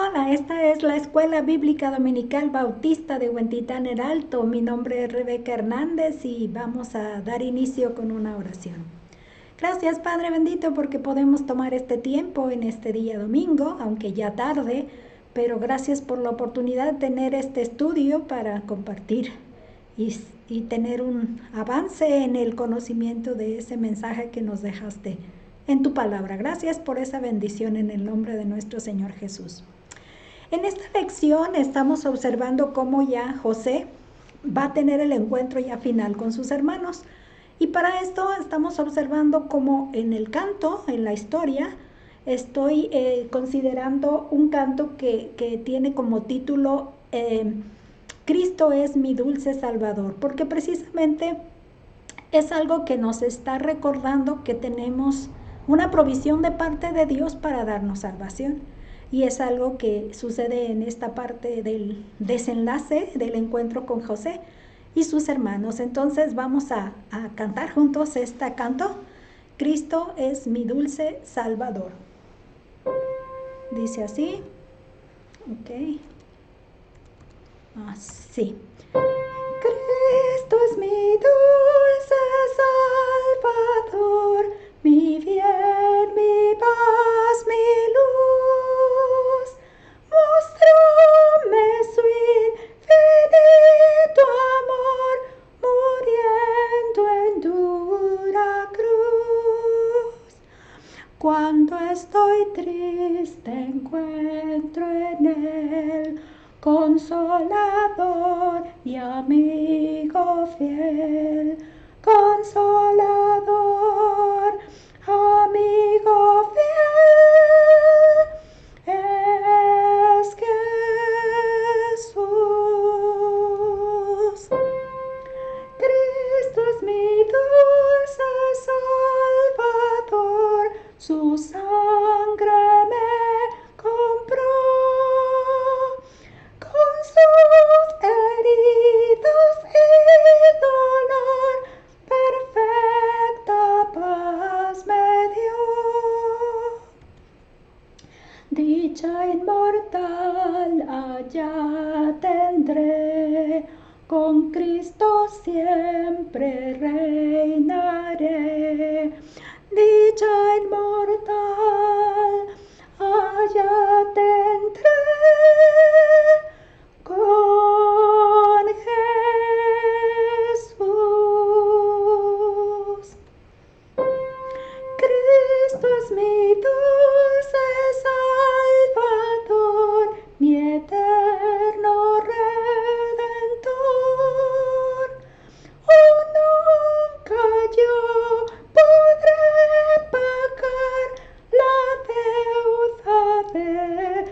Hola, esta es la Escuela Bíblica Dominical Bautista de Huentitán el Alto. Mi nombre es Rebeca Hernández y vamos a dar inicio con una oración. Gracias, Padre bendito, porque podemos tomar este tiempo en este día domingo, aunque ya tarde, pero gracias por la oportunidad de tener este estudio para compartir y tener un avance en el conocimiento de ese mensaje que nos dejaste en tu palabra. Gracias por esa bendición en el nombre de nuestro Señor Jesús. En esta lección estamos observando cómo ya José va a tener el encuentro ya final con sus hermanos. Y para esto estamos observando cómo en el canto, en la historia, estoy considerando un canto que tiene como título Cristo es mi dulce Salvador, porque precisamente es algo que nos está recordando que tenemos una provisión de parte de Dios para darnos salvación. Y es algo que sucede en esta parte del desenlace del encuentro con José y sus hermanos. Entonces vamos a cantar juntos este canto. Cristo es mi dulce Salvador. Dice así. Ok. Así. Cristo es mi dulce Salvador, mi bien, mi paz, mi luz. Mostróme su infinito amor, muriendo en dura cruz. Cuando estoy triste encuentro en él Consolador y amigo fiel, consolador, amigo fiel, es Jesús. Cristo es mi dulce Salvador, su sangre me compró. Con sus heridas y dolor, perfecta paz me dio. Dicha inmortal allá tendré, con Cristo siempre reinaré. Dicha inmortal allá tendré, con Jesús. Cristo es mi dulce Salvador, mi eterno Redentor. Oh, nunca yo podré pagar la deuda de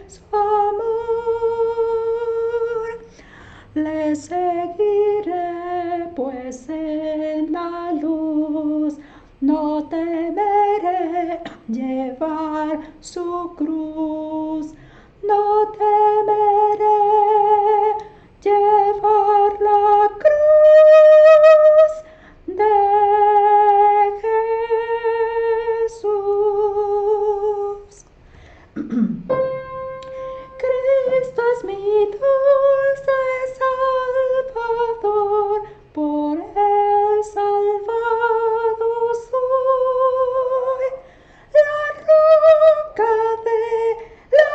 su amor. Le seguiré pues en la luz, no temeré llevar su cruz, no temeré llevar la cruz de Jesús. Cristo es mi dulce Salvador, por él salvado soy. La roca de la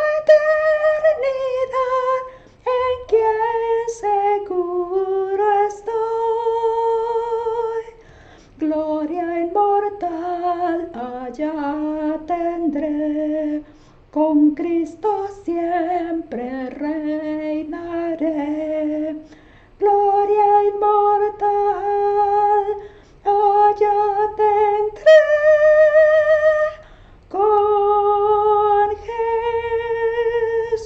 eternidad, en quien seguro estoy. Gloria inmortal allá tendré, con Cristo siempre reinaré. Gloria inmortal allá tendré, con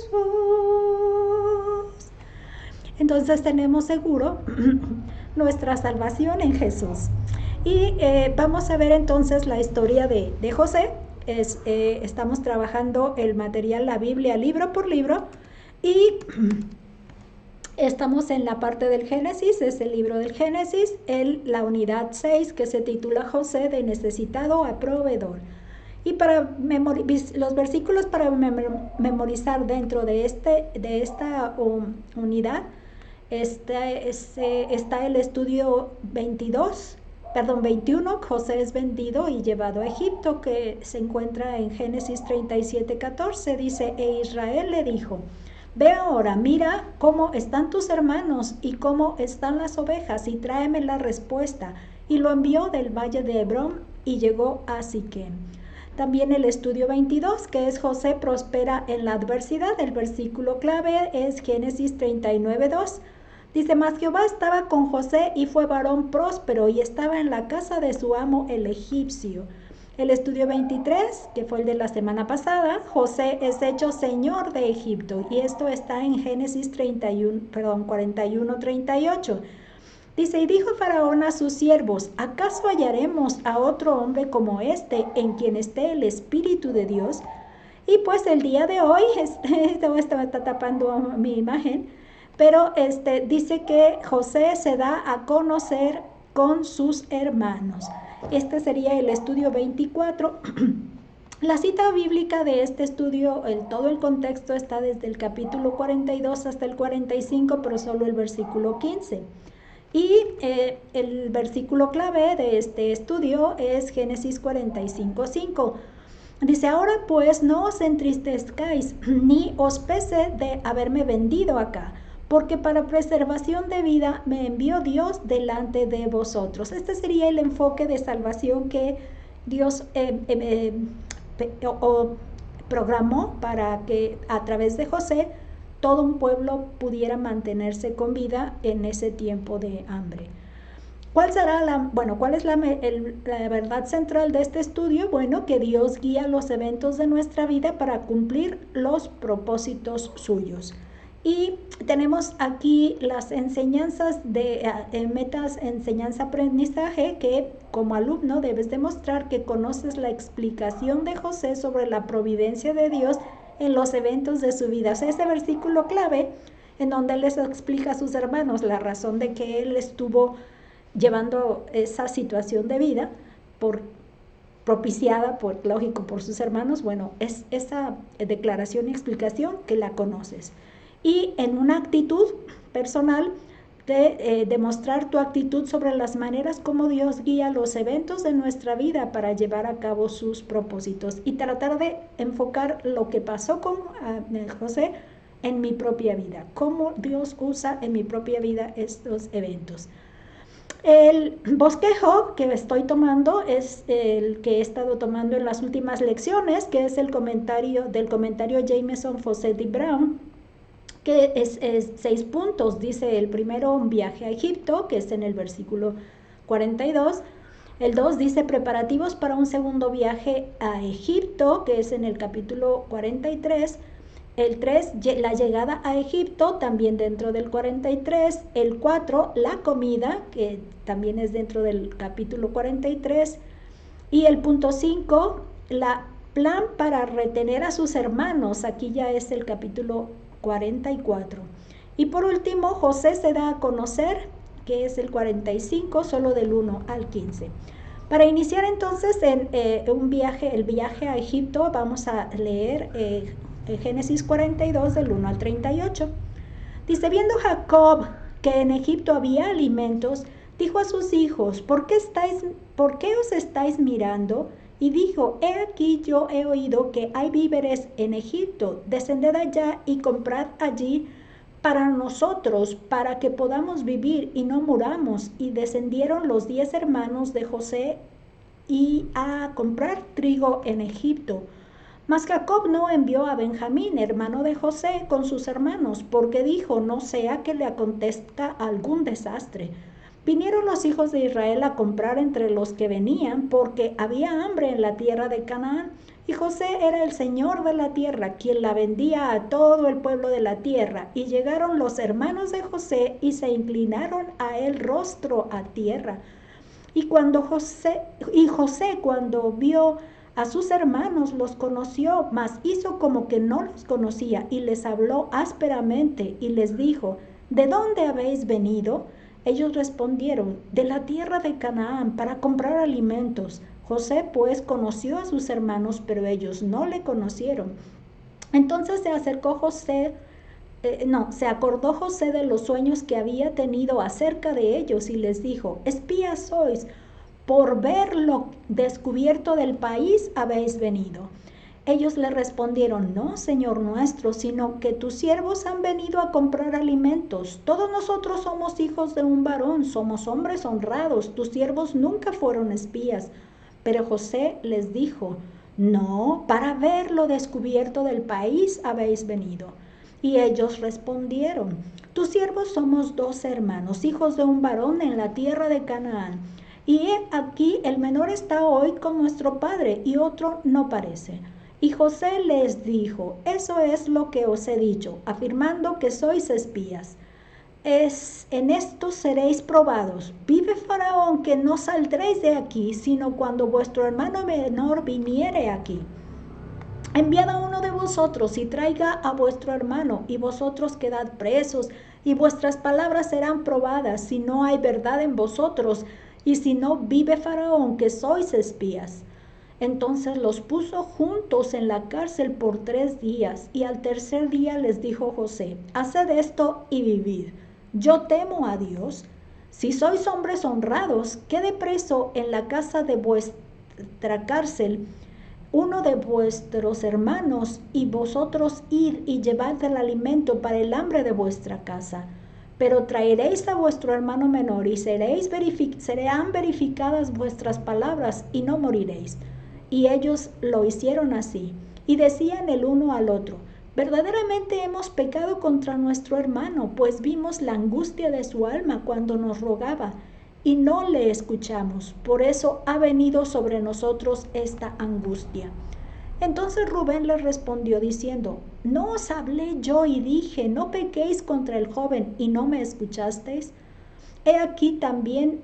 Jesús. Entonces tenemos seguro nuestra salvación en Jesús. Y vamos a ver entonces la historia de José. Estamos trabajando el material, la Biblia, libro por libro, y estamos en la parte del Génesis, es el libro del Génesis, la unidad 6 que se titula José de necesitado a proveedor. Y los versículos para memorizar dentro de esta unidad está el estudio 21, José es vendido y llevado a Egipto, que se encuentra en Génesis 37:14. Dice: e Israel le dijo: ve ahora, mira cómo están tus hermanos y cómo están las ovejas, y tráeme la respuesta. Y lo envió del valle de Hebrón y llegó a Siquem. También el estudio 22, que es José prospera en la adversidad. El versículo clave es Génesis 39:2. Dice: mas Jehová estaba con José y fue varón próspero y estaba en la casa de su amo el egipcio. El estudio 23, que fue el de la semana pasada, José es hecho señor de Egipto, y esto está en Génesis 41:38. Dice: y dijo Faraón a sus siervos: ¿acaso hallaremos a otro hombre como este, en quien esté el Espíritu de Dios? Y pues el día de hoy, esto está tapando mi imagen, pero dice que José se da a conocer con sus hermanos. Este sería el estudio 24. La cita bíblica de este estudio, todo el contexto está desde el capítulo 42 hasta el 45, pero solo el versículo 15. Y el versículo clave de este estudio es Génesis 45:5. Dice: ahora pues no os entristezcáis, ni os pese de haberme vendido acá, porque para preservación de vida me envió Dios delante de vosotros. Este sería el enfoque de salvación que Dios programó para que a través de José todo un pueblo pudiera mantenerse con vida en ese tiempo de hambre. ¿Cuál es la verdad central de este estudio? Bueno, que Dios guía los eventos de nuestra vida para cumplir los propósitos suyos. Y tenemos aquí las enseñanzas de enseñanza-aprendizaje, que como alumno debes demostrar que conoces la explicación de José sobre la providencia de Dios en los eventos de su vida. O sea, ese versículo clave en donde él les explica a sus hermanos la razón de que él estuvo llevando esa situación de vida propiciada por sus hermanos. Bueno, es esa declaración y explicación que la conoces. Y en una actitud personal de demostrar tu actitud sobre las maneras como Dios guía los eventos de nuestra vida para llevar a cabo sus propósitos, y tratar de enfocar lo que pasó con José en mi propia vida, cómo Dios usa en mi propia vida estos eventos. El bosquejo que estoy tomando es el que he estado tomando en las últimas lecciones, que es el comentario Jameson Fawcett y Brown, que es 6 puntos. Dice el primero: un viaje a Egipto, que es en el versículo 42. El 2 dice: preparativos para un segundo viaje a Egipto, que es en el capítulo 43. El 3, la llegada a Egipto, también dentro del 43. El 4, la comida, que también es dentro del capítulo 43. Y el punto 5, la plan para retener a sus hermanos, aquí ya es el capítulo 44. Y por último, José se da a conocer, que es el 45, solo del 1 al 15. Para iniciar entonces el viaje a Egipto, vamos a leer Génesis 42 del 1 al 38. Dice: viendo Jacob que en Egipto había alimentos, dijo a sus hijos: ¿por qué os estáis mirando? Y dijo: he aquí, yo he oído que hay víveres en Egipto, descended allá y comprad allí para nosotros, para que podamos vivir y no muramos. Y descendieron los 10 hermanos de José y a comprar trigo en Egipto. Mas Jacob no envió a Benjamín, hermano de José, con sus hermanos, porque dijo: no sea que le acontezca algún desastre. Vinieron los hijos de Israel a comprar entre los que venían, porque había hambre en la tierra de Canaán, y José era el señor de la tierra, quien la vendía a todo el pueblo de la tierra. Y llegaron los hermanos de José y se inclinaron a él rostro a tierra. Y José, cuando vio a sus hermanos, los conoció, mas hizo como que no los conocía, y les habló ásperamente y les dijo: ¿de dónde habéis venido? Ellos respondieron: de la tierra de Canaán, para comprar alimentos. José pues conoció a sus hermanos, pero ellos no le conocieron. Entonces se acordó José de los sueños que había tenido acerca de ellos y les dijo: espías sois, por ver lo descubierto del país habéis venido. Ellos le respondieron: no, Señor nuestro, sino que tus siervos han venido a comprar alimentos. Todos nosotros somos hijos de un varón, somos hombres honrados, tus siervos nunca fueron espías. Pero José les dijo: no, para ver lo descubierto del país habéis venido. Y ellos respondieron: tus siervos somos 12 hermanos, hijos de un varón en la tierra de Canaán. Y he aquí el menor está hoy con nuestro padre y otro no parece. Y José les dijo: eso es lo que os he dicho, afirmando que sois espías. En esto seréis probados. Vive Faraón que no saldréis de aquí, sino cuando vuestro hermano menor viniere aquí. Enviad a uno de vosotros y traiga a vuestro hermano, y vosotros quedad presos, y vuestras palabras serán probadas, si no hay verdad en vosotros, y si no, vive Faraón que sois espías. Entonces los puso juntos en la cárcel por 3 días, y al tercer día les dijo José: haced esto y vivid. Yo temo a Dios. Si sois hombres honrados, quede preso en la casa de vuestra cárcel uno de vuestros hermanos, y vosotros id y llevad el alimento para el hambre de vuestra casa. Pero traeréis a vuestro hermano menor, y serán verificadas vuestras palabras, y no moriréis. Y ellos lo hicieron así, y decían el uno al otro: verdaderamente hemos pecado contra nuestro hermano, pues vimos la angustia de su alma cuando nos rogaba, y no le escuchamos. Por eso ha venido sobre nosotros esta angustia. Entonces Rubén les respondió diciendo: ¿no os hablé yo y dije: no pequéis contra el joven, y no me escuchasteis? He aquí también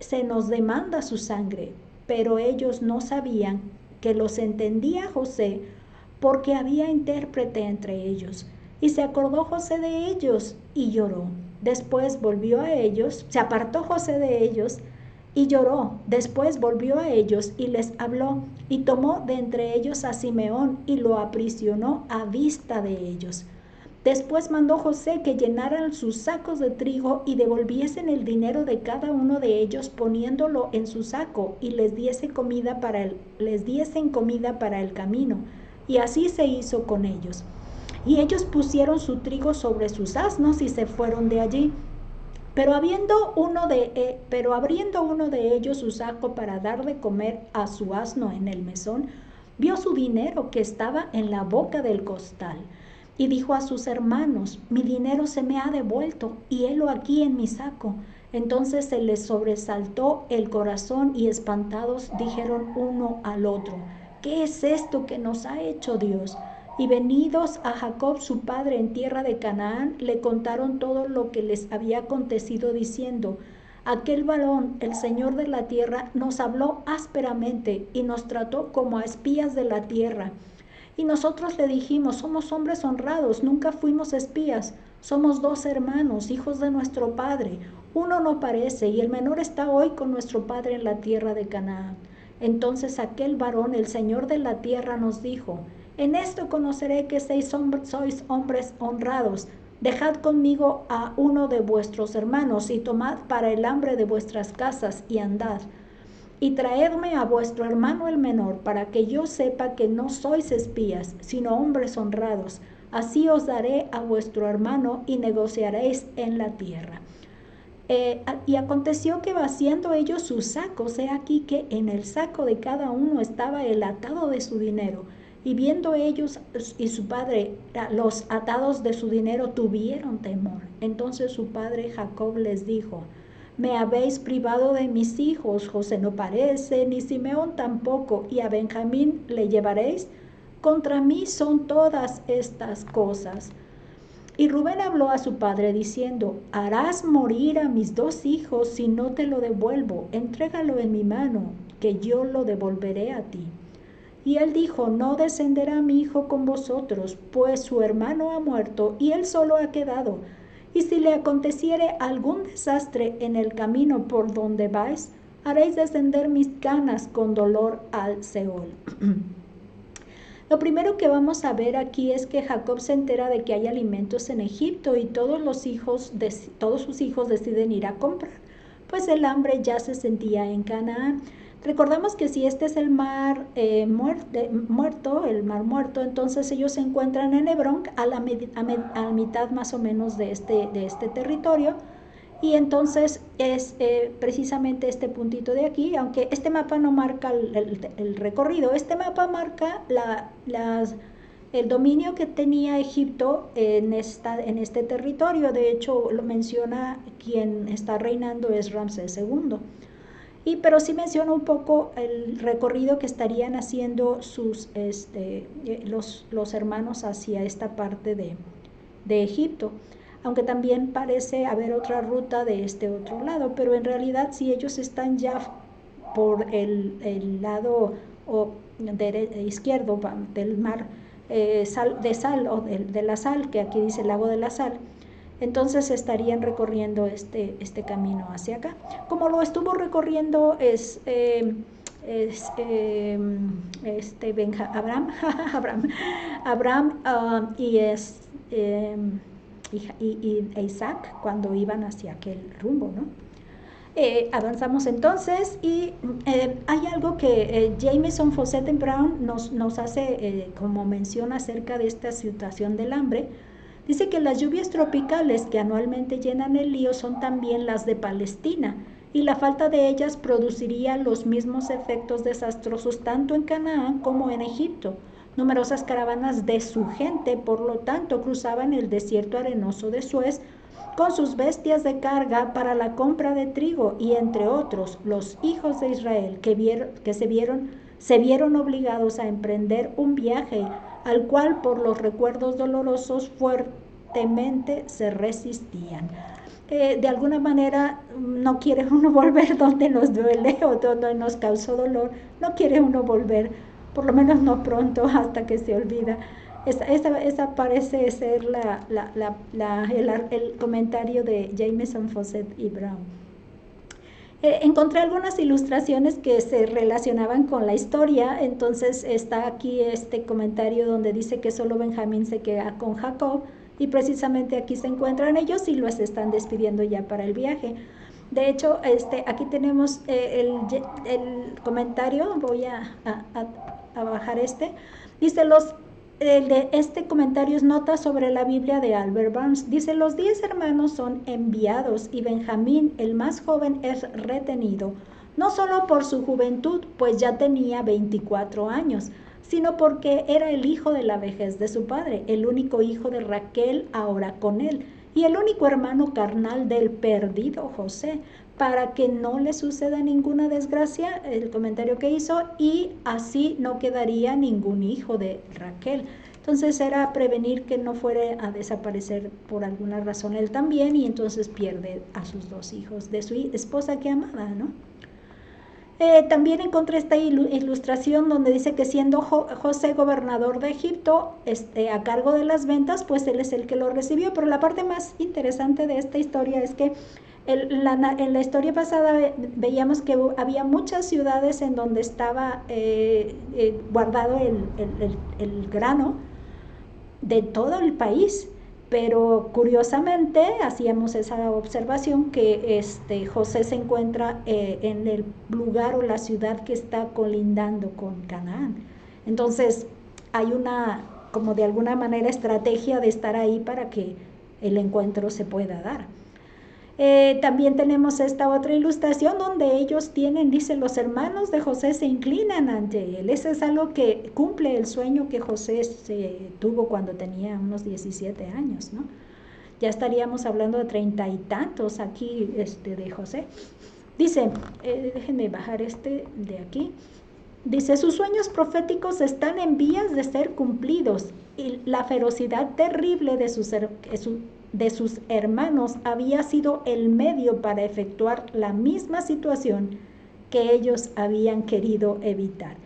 se nos demanda su sangre. Pero ellos no sabían que los entendía José, porque había intérprete entre ellos. Y se acordó José de ellos y lloró. Después volvió a ellos, se apartó José de ellos y lloró. Después volvió a ellos y les habló, y tomó de entre ellos a Simeón y lo aprisionó a vista de ellos. Después mandó José que llenaran sus sacos de trigo y devolviesen el dinero de cada uno de ellos, poniéndolo en su saco, y les diesen comida para el camino. Y así se hizo con ellos. Y ellos pusieron su trigo sobre sus asnos y se fueron de allí. Pero abriendo uno de ellos su saco para dar de comer a su asno en el mesón, vio su dinero que estaba en la boca del costal. Y dijo a sus hermanos: mi dinero se me ha devuelto, y helo aquí en mi saco. Entonces se les sobresaltó el corazón, y espantados dijeron uno al otro: ¿qué es esto que nos ha hecho Dios? Y venidos a Jacob su padre en tierra de Canaán, le contaron todo lo que les había acontecido, diciendo: aquel varón, el Señor de la tierra, nos habló ásperamente y nos trató como a espías de la tierra. Y nosotros le dijimos: somos hombres honrados, nunca fuimos espías, somos 2 hermanos, hijos de nuestro padre. Uno no parece, y el menor está hoy con nuestro padre en la tierra de Canaán. Entonces aquel varón, el Señor de la tierra, nos dijo: en esto conoceré que sois hombres honrados. Dejad conmigo a uno de vuestros hermanos, y tomad para el hambre de vuestras casas, y andad. Y traedme a vuestro hermano el menor, para que yo sepa que no sois espías, sino hombres honrados. Así os daré a vuestro hermano, y negociaréis en la tierra. Y aconteció que, vaciando ellos sus sacos, he aquí que en el saco de cada uno estaba el atado de su dinero. Y viendo ellos y su padre los atados de su dinero, tuvieron temor. Entonces su padre Jacob les dijo: me habéis privado de mis hijos, José no parece, ni Simeón tampoco, y a Benjamín le llevaréis. Contra mí son todas estas cosas. Y Rubén habló a su padre diciendo: harás morir a mis 2 hijos si no te lo devuelvo. Entrégalo en mi mano, que yo lo devolveré a ti. Y él dijo: no descenderá mi hijo con vosotros, pues su hermano ha muerto y él solo ha quedado. Y si le aconteciere algún desastre en el camino por donde vais, haréis descender mis canas con dolor al Seol. Lo primero que vamos a ver aquí es que Jacob se entera de que hay alimentos en Egipto y todos sus hijos deciden ir a comprar, pues el hambre ya se sentía en Canaán. Recordamos que si este es el mar muerto, entonces ellos se encuentran en Hebrón a mitad más o menos de este territorio. Y entonces es precisamente este puntito de aquí, aunque este mapa no marca el recorrido, este mapa marca el dominio que tenía Egipto en este territorio. De hecho, lo menciona quien está reinando es Ramsés II. Pero sí menciona un poco el recorrido que estarían haciendo los hermanos hacia esta parte de Egipto, aunque también parece haber otra ruta de este otro lado, pero en realidad si ellos están ya por el lado izquierdo del mar de la sal, que aquí dice lago de la sal, entonces estarían recorriendo este camino hacia acá, como lo estuvo recorriendo Abraham y Isaac cuando iban hacia aquel rumbo, ¿no? Avanzamos entonces y hay algo que Jameson Fawcett Brown nos hace como mención acerca de esta situación del hambre. Dice que las lluvias tropicales que anualmente llenan el río son también las de Palestina, y la falta de ellas produciría los mismos efectos desastrosos tanto en Canaán como en Egipto. Numerosas caravanas de su gente, por lo tanto, cruzaban el desierto arenoso de Suez con sus bestias de carga para la compra de trigo, y entre otros, los hijos de Israel se vieron obligados a emprender un viaje al cual por los recuerdos dolorosos fuertemente se resistían. De alguna manera no quiere uno volver donde nos duele o donde nos causó dolor, no quiere uno volver, por lo menos no pronto, hasta que se olvida. Esa parece ser el comentario de Jameson Fawcett y Brown. Encontré algunas ilustraciones que se relacionaban con la historia. Entonces está aquí este comentario donde dice que solo Benjamín se queda con Jacob, y precisamente aquí se encuentran ellos y los están despidiendo ya para el viaje. De hecho, aquí tenemos el comentario. Voy a bajar dice este comentario es nota sobre la Biblia de Albert Barnes. Dice: los 10 hermanos son enviados y Benjamín, el más joven, es retenido, no solo por su juventud, pues ya tenía 24 años, sino porque era el hijo de la vejez de su padre, el único hijo de Raquel ahora con él, y el único hermano carnal del perdido José, para que no le suceda ninguna desgracia, el comentario que hizo, y así no quedaría ningún hijo de Raquel. Entonces era prevenir que no fuera a desaparecer por alguna razón él también, y entonces pierde a sus 2 hijos de su esposa que amaba, ¿no? También encontré esta ilustración donde dice que siendo José gobernador de Egipto, a cargo de las ventas, pues él es el que lo recibió. Pero la parte más interesante de esta historia es que en la historia pasada veíamos que había muchas ciudades en donde estaba guardado el grano de todo el país, pero curiosamente hacíamos esa observación que José se encuentra en el lugar o la ciudad que está colindando con Canaán. Entonces hay una, como de alguna manera, estrategia de estar ahí para que el encuentro se pueda dar. También tenemos esta otra ilustración donde ellos dice, los hermanos de José se inclinan ante él. Eso es algo que cumple el sueño que José tuvo cuando tenía unos 17 años, ¿no? Ya estaríamos hablando de 30 y tantos aquí de José. Dice, déjenme bajar de aquí. Dice, sus sueños proféticos están en vías de ser cumplidos, y la ferocidad terrible de sus hermanos había sido el medio para efectuar la misma situación que ellos habían querido evitar.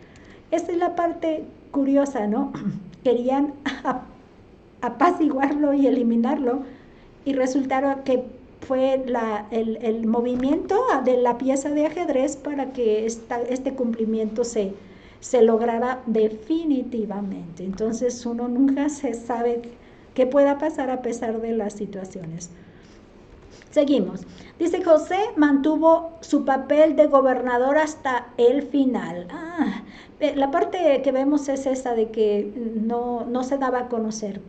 Esta es la parte curiosa, ¿no? Querían apaciguarlo y eliminarlo, y resultaron que fue el movimiento de la pieza de ajedrez para que este cumplimiento se lograra definitivamente. Entonces uno nunca se sabe qué pueda pasar a pesar de las situaciones. Seguimos. Dice, José mantuvo su papel de gobernador hasta el final. La parte que vemos es esa de que no se daba a conocer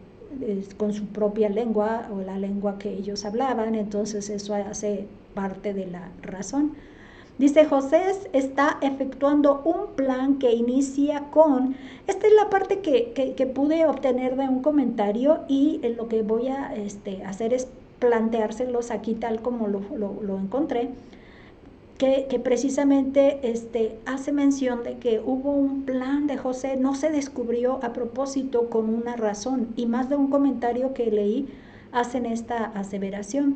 con su propia lengua o la lengua que ellos hablaban, entonces eso hace parte de la razón. Dice, José está efectuando un plan que inicia con... Esta es la parte que pude obtener de un comentario y lo que voy a hacer es planteárselos aquí tal como lo encontré, que precisamente hace mención de que hubo un plan de José, no se descubrió a propósito con una razón, y más de un comentario que leí hacen esta aseveración.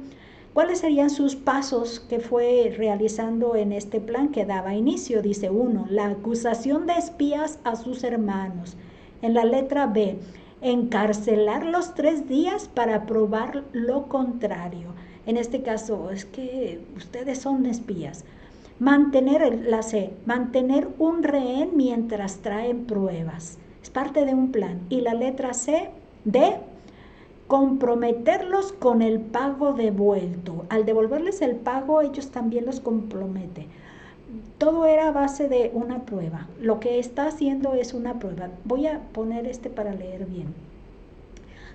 ¿Cuáles serían sus pasos que fue realizando en este plan que daba inicio? Dice 1, la acusación de espías a sus hermanos. En la letra B, encarcelarlos 3 días para probar lo contrario. En este caso, es que ustedes son espías. La C, mantener un rehén mientras traen pruebas. Es parte de un plan. Y la letra C, D, comprometerlos con el pago devuelto. Al devolverles el pago, ellos también los comprometen. Todo era a base de una prueba. Lo que está haciendo es una prueba. Voy a poner para leer bien.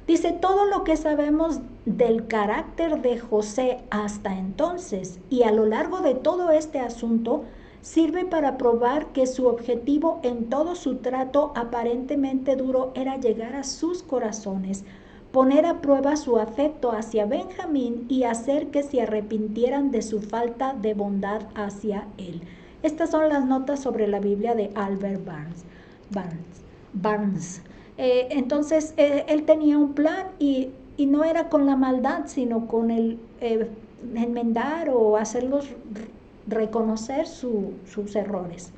Dice, todo lo que sabemos del carácter de José hasta entonces y a lo largo de todo este asunto sirve para probar que su objetivo en todo su trato aparentemente duro era llegar a sus corazones, poner a prueba su afecto hacia Benjamín y hacer que se arrepintieran de su falta de bondad hacia él. Estas son las notas sobre la Biblia de Albert Barnes. Entonces él tenía un plan y no era con la maldad, sino con el enmendar o hacerlos reconocer sus errores.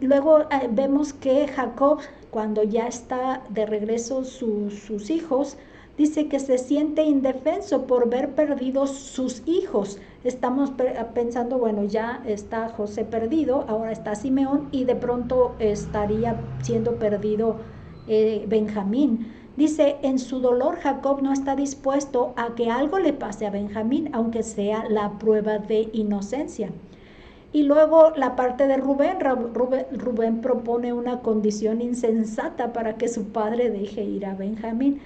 Luego vemos que Jacob, cuando ya está de regreso sus hijos, dice que se siente indefenso por ver perdidos sus hijos. Estamos pensando, bueno, ya está José perdido, ahora está Simeón y de pronto estaría siendo perdido Benjamín. Dice, en su dolor Jacob no está dispuesto a que algo le pase a Benjamín, aunque sea la prueba de inocencia. Y luego la parte de Rubén propone una condición insensata para que su padre deje ir a Benjamín.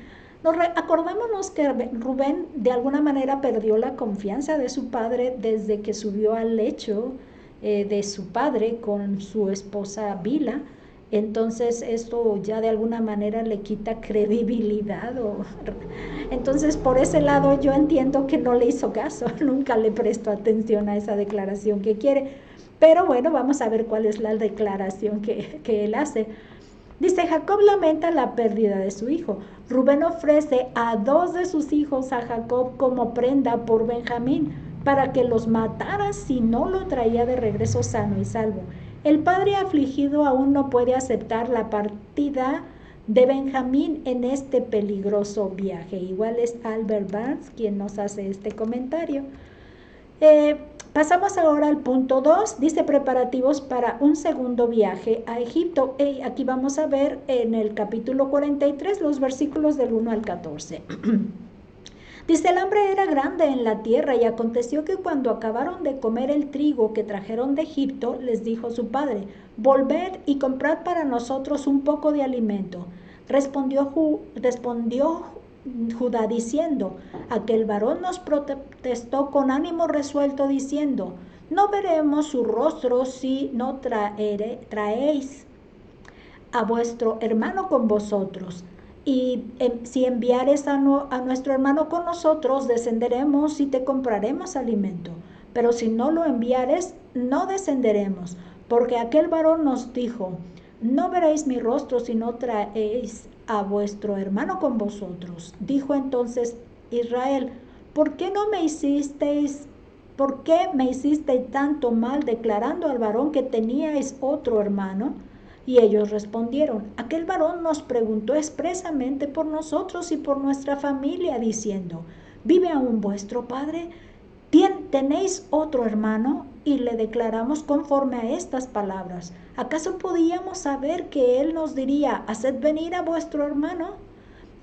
Acordémonos que Rubén de alguna manera perdió la confianza de su padre desde que subió al lecho de su padre con su esposa Bila. Entonces esto ya de alguna manera le quita credibilidad. Entonces por ese lado yo entiendo que no le hizo caso, nunca le prestó atención a esa declaración que quiere. Pero bueno, vamos a ver cuál es la declaración que él hace. Dice, Jacob lamenta la pérdida de su hijo. Rubén ofrece a 2 de sus hijos a Jacob como prenda por Benjamín para que los matara si no lo traía de regreso sano y salvo. El padre afligido aún no puede aceptar la partida de Benjamín en este peligroso viaje. Igual es Albert Barnes quien nos hace este comentario. Pasamos ahora al punto 2, dice preparativos para un segundo viaje a Egipto. Aquí vamos a ver en el capítulo 43 los versículos del 1 al 14. Dice, el hambre era grande en la tierra y aconteció que cuando acabaron de comer el trigo que trajeron de Egipto, les dijo su padre, volved y comprad para nosotros un poco de alimento. Respondió Judá diciendo, aquel varón nos protestó con ánimo resuelto diciendo, no veremos su rostro si no traéis a vuestro hermano con vosotros. Y si enviares a nuestro hermano con nosotros, descenderemos y te compraremos alimento. Pero si no lo enviares, no descenderemos, porque aquel varón nos dijo, no veréis mi rostro si no traéis a vuestro hermano con vosotros. Dijo entonces Israel, ¿por qué me hicisteis tanto mal declarando al varón que teníais otro hermano? Y ellos respondieron, aquel varón nos preguntó expresamente por nosotros y por nuestra familia, diciendo, ¿vive aún vuestro padre? ¿Tenéis otro hermano? Y le declaramos conforme a estas palabras. ¿Acaso podíamos saber que él nos diría, haced venir a vuestro hermano?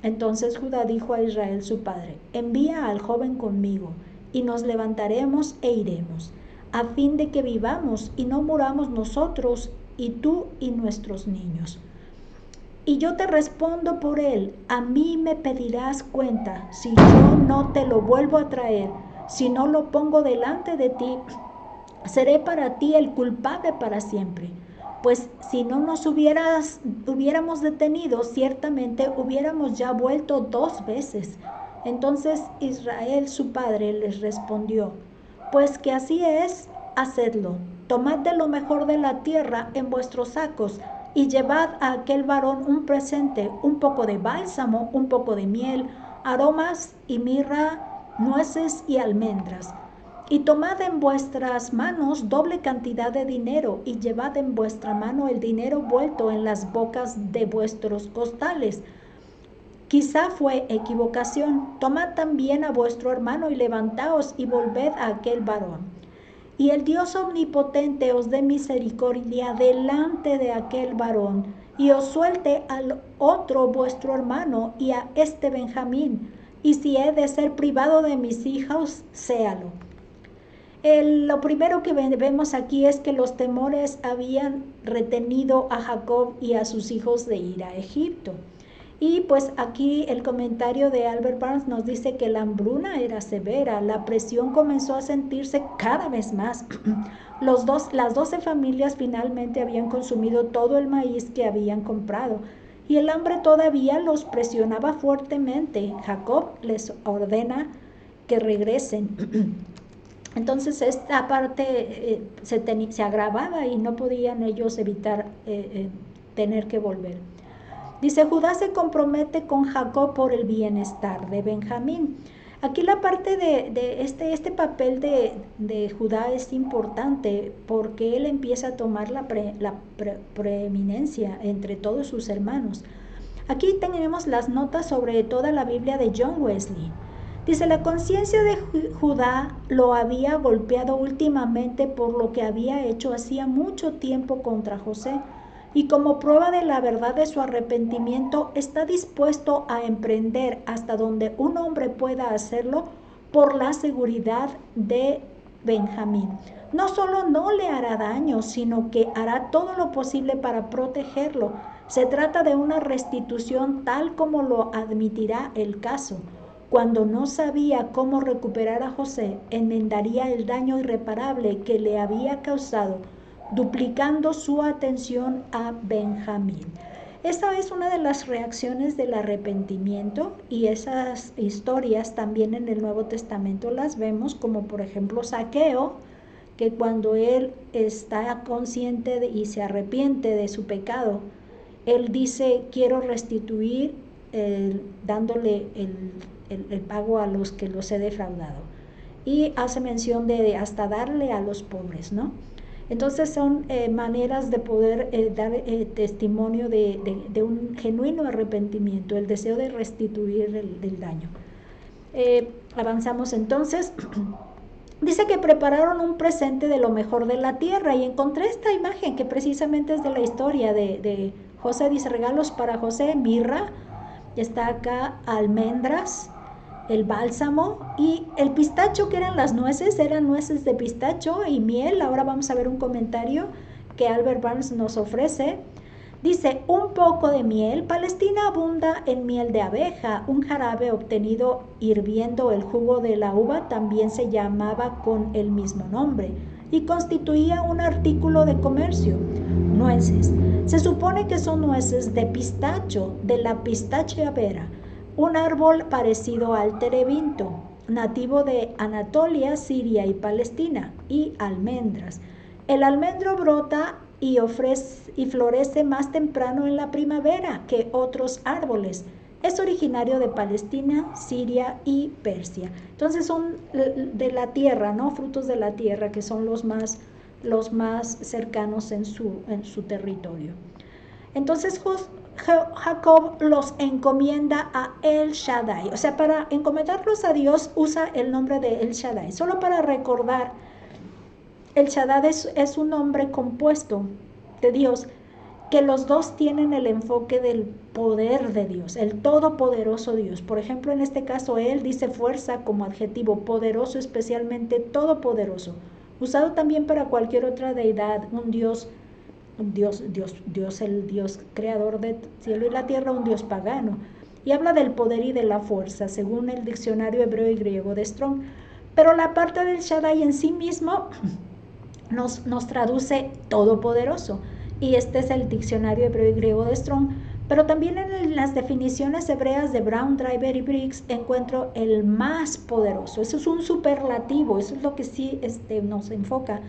Entonces Judá dijo a Israel su padre, envía al joven conmigo, y nos levantaremos e iremos, a fin de que vivamos y no muramos nosotros, y tú y nuestros niños. Y yo te respondo por él, a mí me pedirás cuenta, si yo no te lo vuelvo a traer, si no lo pongo delante de ti, seré para ti el culpable para siempre. Pues si no nos hubiéramos detenido, ciertamente hubiéramos ya vuelto 2 veces. Entonces Israel su padre les respondió, pues que así es, hacedlo. Tomad de lo mejor de la tierra en vuestros sacos y llevad a aquel varón un presente, un poco de bálsamo, un poco de miel, aromas y mirra, nueces y almendras. Y tomad en vuestras manos doble cantidad de dinero, y llevad en vuestra mano el dinero vuelto en las bocas de vuestros costales. Quizá fue equivocación. Tomad también a vuestro hermano y levantaos y volved a aquel varón. Y el Dios omnipotente os dé misericordia delante de aquel varón, y os suelte al otro vuestro hermano y a este Benjamín. Y si he de ser privado de mis hijos, séalo. Lo primero que vemos aquí es que los temores habían retenido a Jacob y a sus hijos de ir a Egipto. Y pues aquí el comentario de Albert Barnes nos dice que la hambruna era severa, la presión comenzó a sentirse cada vez más. Las 12 familias finalmente habían consumido todo el maíz que habían comprado, y el hambre todavía los presionaba fuertemente. Jacob les ordena que regresen. Entonces esta parte se agravaba y no podían ellos evitar tener que volver. Dice, Judá se compromete con Jacob por el bienestar de Benjamín. Aquí la parte de este papel de Judá es importante porque él empieza a tomar la preeminencia entre todos sus hermanos. Aquí tenemos las notas sobre toda la Biblia de John Wesley. Dice, la conciencia de Judá lo había golpeado últimamente por lo que había hecho hacía mucho tiempo contra José, y como prueba de la verdad de su arrepentimiento, está dispuesto a emprender hasta donde un hombre pueda hacerlo por la seguridad de Benjamín. No solo no le hará daño, sino que hará todo lo posible para protegerlo. Se trata de una restitución tal como lo admitirá el caso. Cuando no sabía cómo recuperar a José, enmendaría el daño irreparable que le había causado, duplicando su atención a Benjamín. Esa es una de las reacciones del arrepentimiento, y esas historias también en el Nuevo Testamento las vemos, como por ejemplo Zaqueo, que cuando él está consciente y se arrepiente de su pecado, él dice, quiero restituir dándole el pago a los que los he defraudado, y hace mención de hasta darle a los pobres, ¿no? Entonces son maneras de poder dar testimonio de un genuino arrepentimiento, el deseo de restituir el daño. Avanzamos entonces. Dice que prepararon un presente de lo mejor de la tierra, y encontré esta imagen que precisamente es de la historia de José. Dice, regalos para José, mirra, está acá almendras, el bálsamo y el pistacho, que eran las nueces, eran nueces de pistacho y miel. Ahora vamos a ver un comentario que Albert Barnes nos ofrece. Dice, un poco de miel. Palestina abunda en miel de abeja, un jarabe obtenido hirviendo el jugo de la uva también se llamaba con el mismo nombre y constituía un artículo de comercio. Nueces. Se supone que son nueces de pistacho, de la Pistachia vera, un árbol parecido al terebinto, nativo de Anatolia, Siria y Palestina, y almendras. El almendro brota y florece más temprano en la primavera que otros árboles. Es originario de Palestina, Siria y Persia. Entonces son de la tierra, ¿no? Frutos de la tierra, que son los más cercanos en su territorio. Entonces Jacob los encomienda a El Shaddai. O sea, para encomendarlos a Dios usa el nombre de El Shaddai. Solo para recordar, El Shaddai es un nombre compuesto de Dios, que los dos tienen el enfoque del poder de Dios, el todopoderoso Dios. Por ejemplo, en este caso, él dice fuerza como adjetivo, poderoso, especialmente todopoderoso, usado también para cualquier otra deidad, un Dios, el Dios creador del cielo y la tierra, un Dios pagano. Y habla del poder y de la fuerza, según el diccionario hebreo y griego de Strong. Pero la parte del Shaddai en sí mismo nos traduce todopoderoso. Y este es el diccionario hebreo y griego de Strong. Pero también en las definiciones hebreas de Brown, Driver y Briggs encuentro el más poderoso. Eso es un superlativo, eso es lo que sí nos enfoca.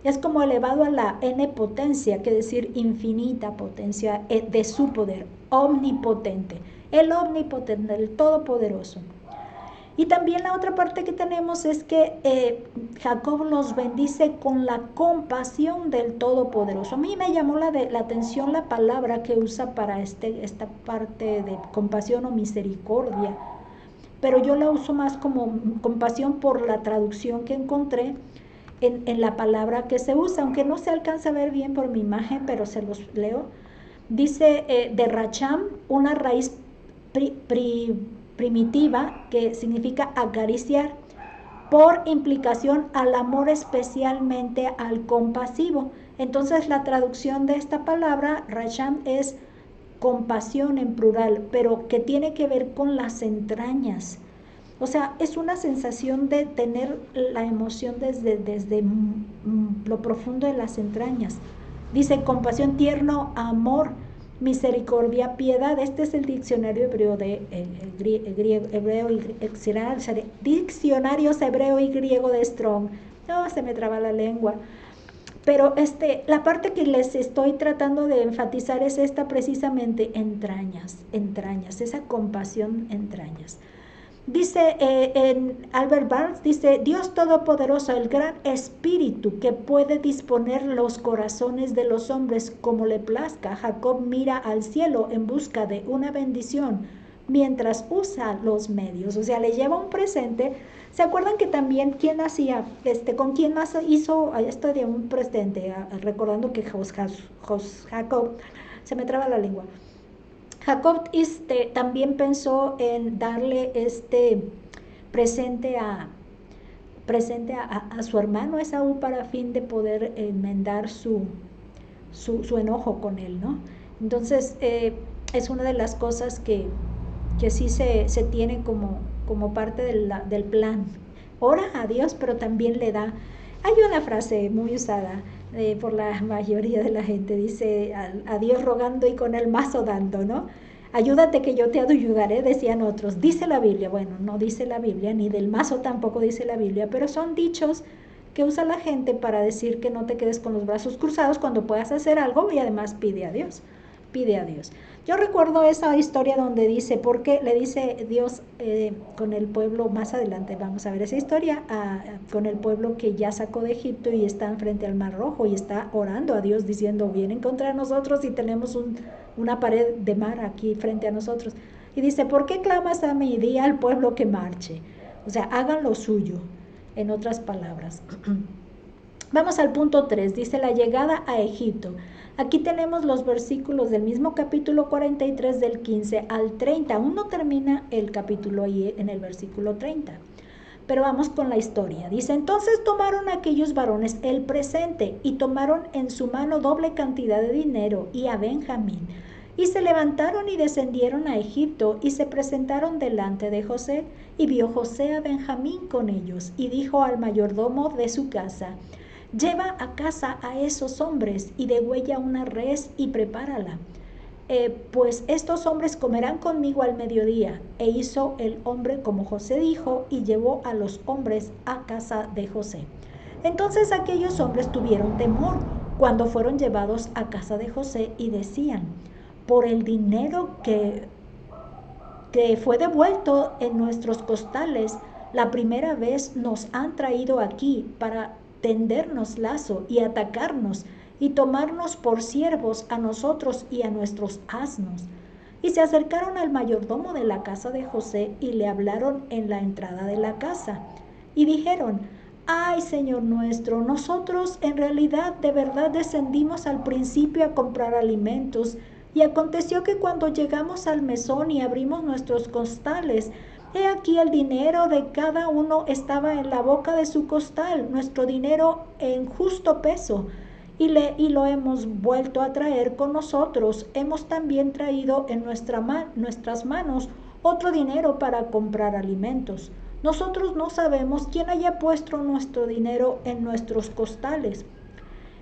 Es como elevado a la n potencia, que decir infinita potencia de su poder, omnipotente, el omnipotente, el todopoderoso. Y también la otra parte que tenemos es que Jacob los bendice con la compasión del Todopoderoso. A mí me llamó la atención la palabra que usa para esta parte de compasión o misericordia, pero yo la uso más como compasión por la traducción que encontré en la palabra que se usa, aunque no se alcanza a ver bien por mi imagen, pero se los leo. Dice de Racham, una raíz primitiva que significa acariciar, por implicación al amor, especialmente al compasivo. Entonces la traducción de esta palabra, Racham, es compasión en plural, pero que tiene que ver con las entrañas. O sea, es una sensación de tener la emoción desde lo profundo de las entrañas. Dice compasión, tierno, amor, misericordia, piedad. Este es el diccionario hebreo diccionarios hebreo y griego de Strong. No, se me traba la lengua. Pero la parte que les estoy tratando de enfatizar es esta precisamente, entrañas, esa compasión, entrañas. Dice en Albert Barnes, dice, Dios Todopoderoso, el gran espíritu que puede disponer los corazones de los hombres como le plazca. Jacob mira al cielo en busca de una bendición mientras usa los medios, o sea, le lleva un presente. ¿Se acuerdan que también quién hacía, con quién más hizo esto de un presente? Recordando que Jacob, se me traba la lengua. Jacob también pensó en darle presente a su hermano Esaú para fin de poder enmendar su enojo con él, ¿no? Entonces es una de las cosas que sí se tiene como parte del plan. Ora a Dios, pero también le da. Hay una frase muy usada por la mayoría de la gente, dice a Dios rogando y con el mazo dando, ¿no? Ayúdate que yo te ayudaré, decían otros. Dice la Biblia, bueno, no dice la Biblia, ni del mazo tampoco dice la Biblia, pero son dichos que usa la gente para decir que no te quedes con los brazos cruzados cuando puedas hacer algo, y además pide a Dios. Yo recuerdo esa historia donde dice, porque le dice Dios con el pueblo, más adelante vamos a ver esa historia, con el pueblo que ya sacó de Egipto y están frente al Mar Rojo y está orando a Dios diciendo, vienen contra nosotros y tenemos una pared de mar aquí frente a nosotros. Y dice, ¿por qué clamas a mí? Di al pueblo que marche. O sea, hagan lo suyo, en otras palabras. Vamos al punto 3, dice la llegada a Egipto. Aquí tenemos los versículos del mismo capítulo 43 del 15 al 30. Aún no termina el capítulo ahí en el versículo 30. Pero vamos con la historia. Dice, entonces tomaron aquellos varones el presente y tomaron en su mano doble cantidad de dinero y a Benjamín. Y se levantaron y descendieron a Egipto y se presentaron delante de José. Y vio José a Benjamín con ellos y dijo al mayordomo de su casa, lleva a casa a esos hombres y degüella una res y prepárala. Pues estos hombres comerán conmigo al mediodía. E hizo el hombre como José dijo y llevó a los hombres a casa de José. Entonces aquellos hombres tuvieron temor cuando fueron llevados a casa de José y decían, por el dinero que fue devuelto en nuestros costales, la primera vez nos han traído aquí para tendernos lazo y atacarnos y tomarnos por siervos a nosotros y a nuestros asnos. Y se acercaron al mayordomo de la casa de José y le hablaron en la entrada de la casa. Y dijeron: ay, Señor nuestro, nosotros en realidad de verdad descendimos al principio a comprar alimentos. Y aconteció que cuando llegamos al mesón y abrimos nuestros costales, he aquí el dinero de cada uno estaba en la boca de su costal, nuestro dinero en justo peso. Y lo hemos vuelto a traer con nosotros. Hemos también traído en nuestras manos otro dinero para comprar alimentos. Nosotros no sabemos quién haya puesto nuestro dinero en nuestros costales.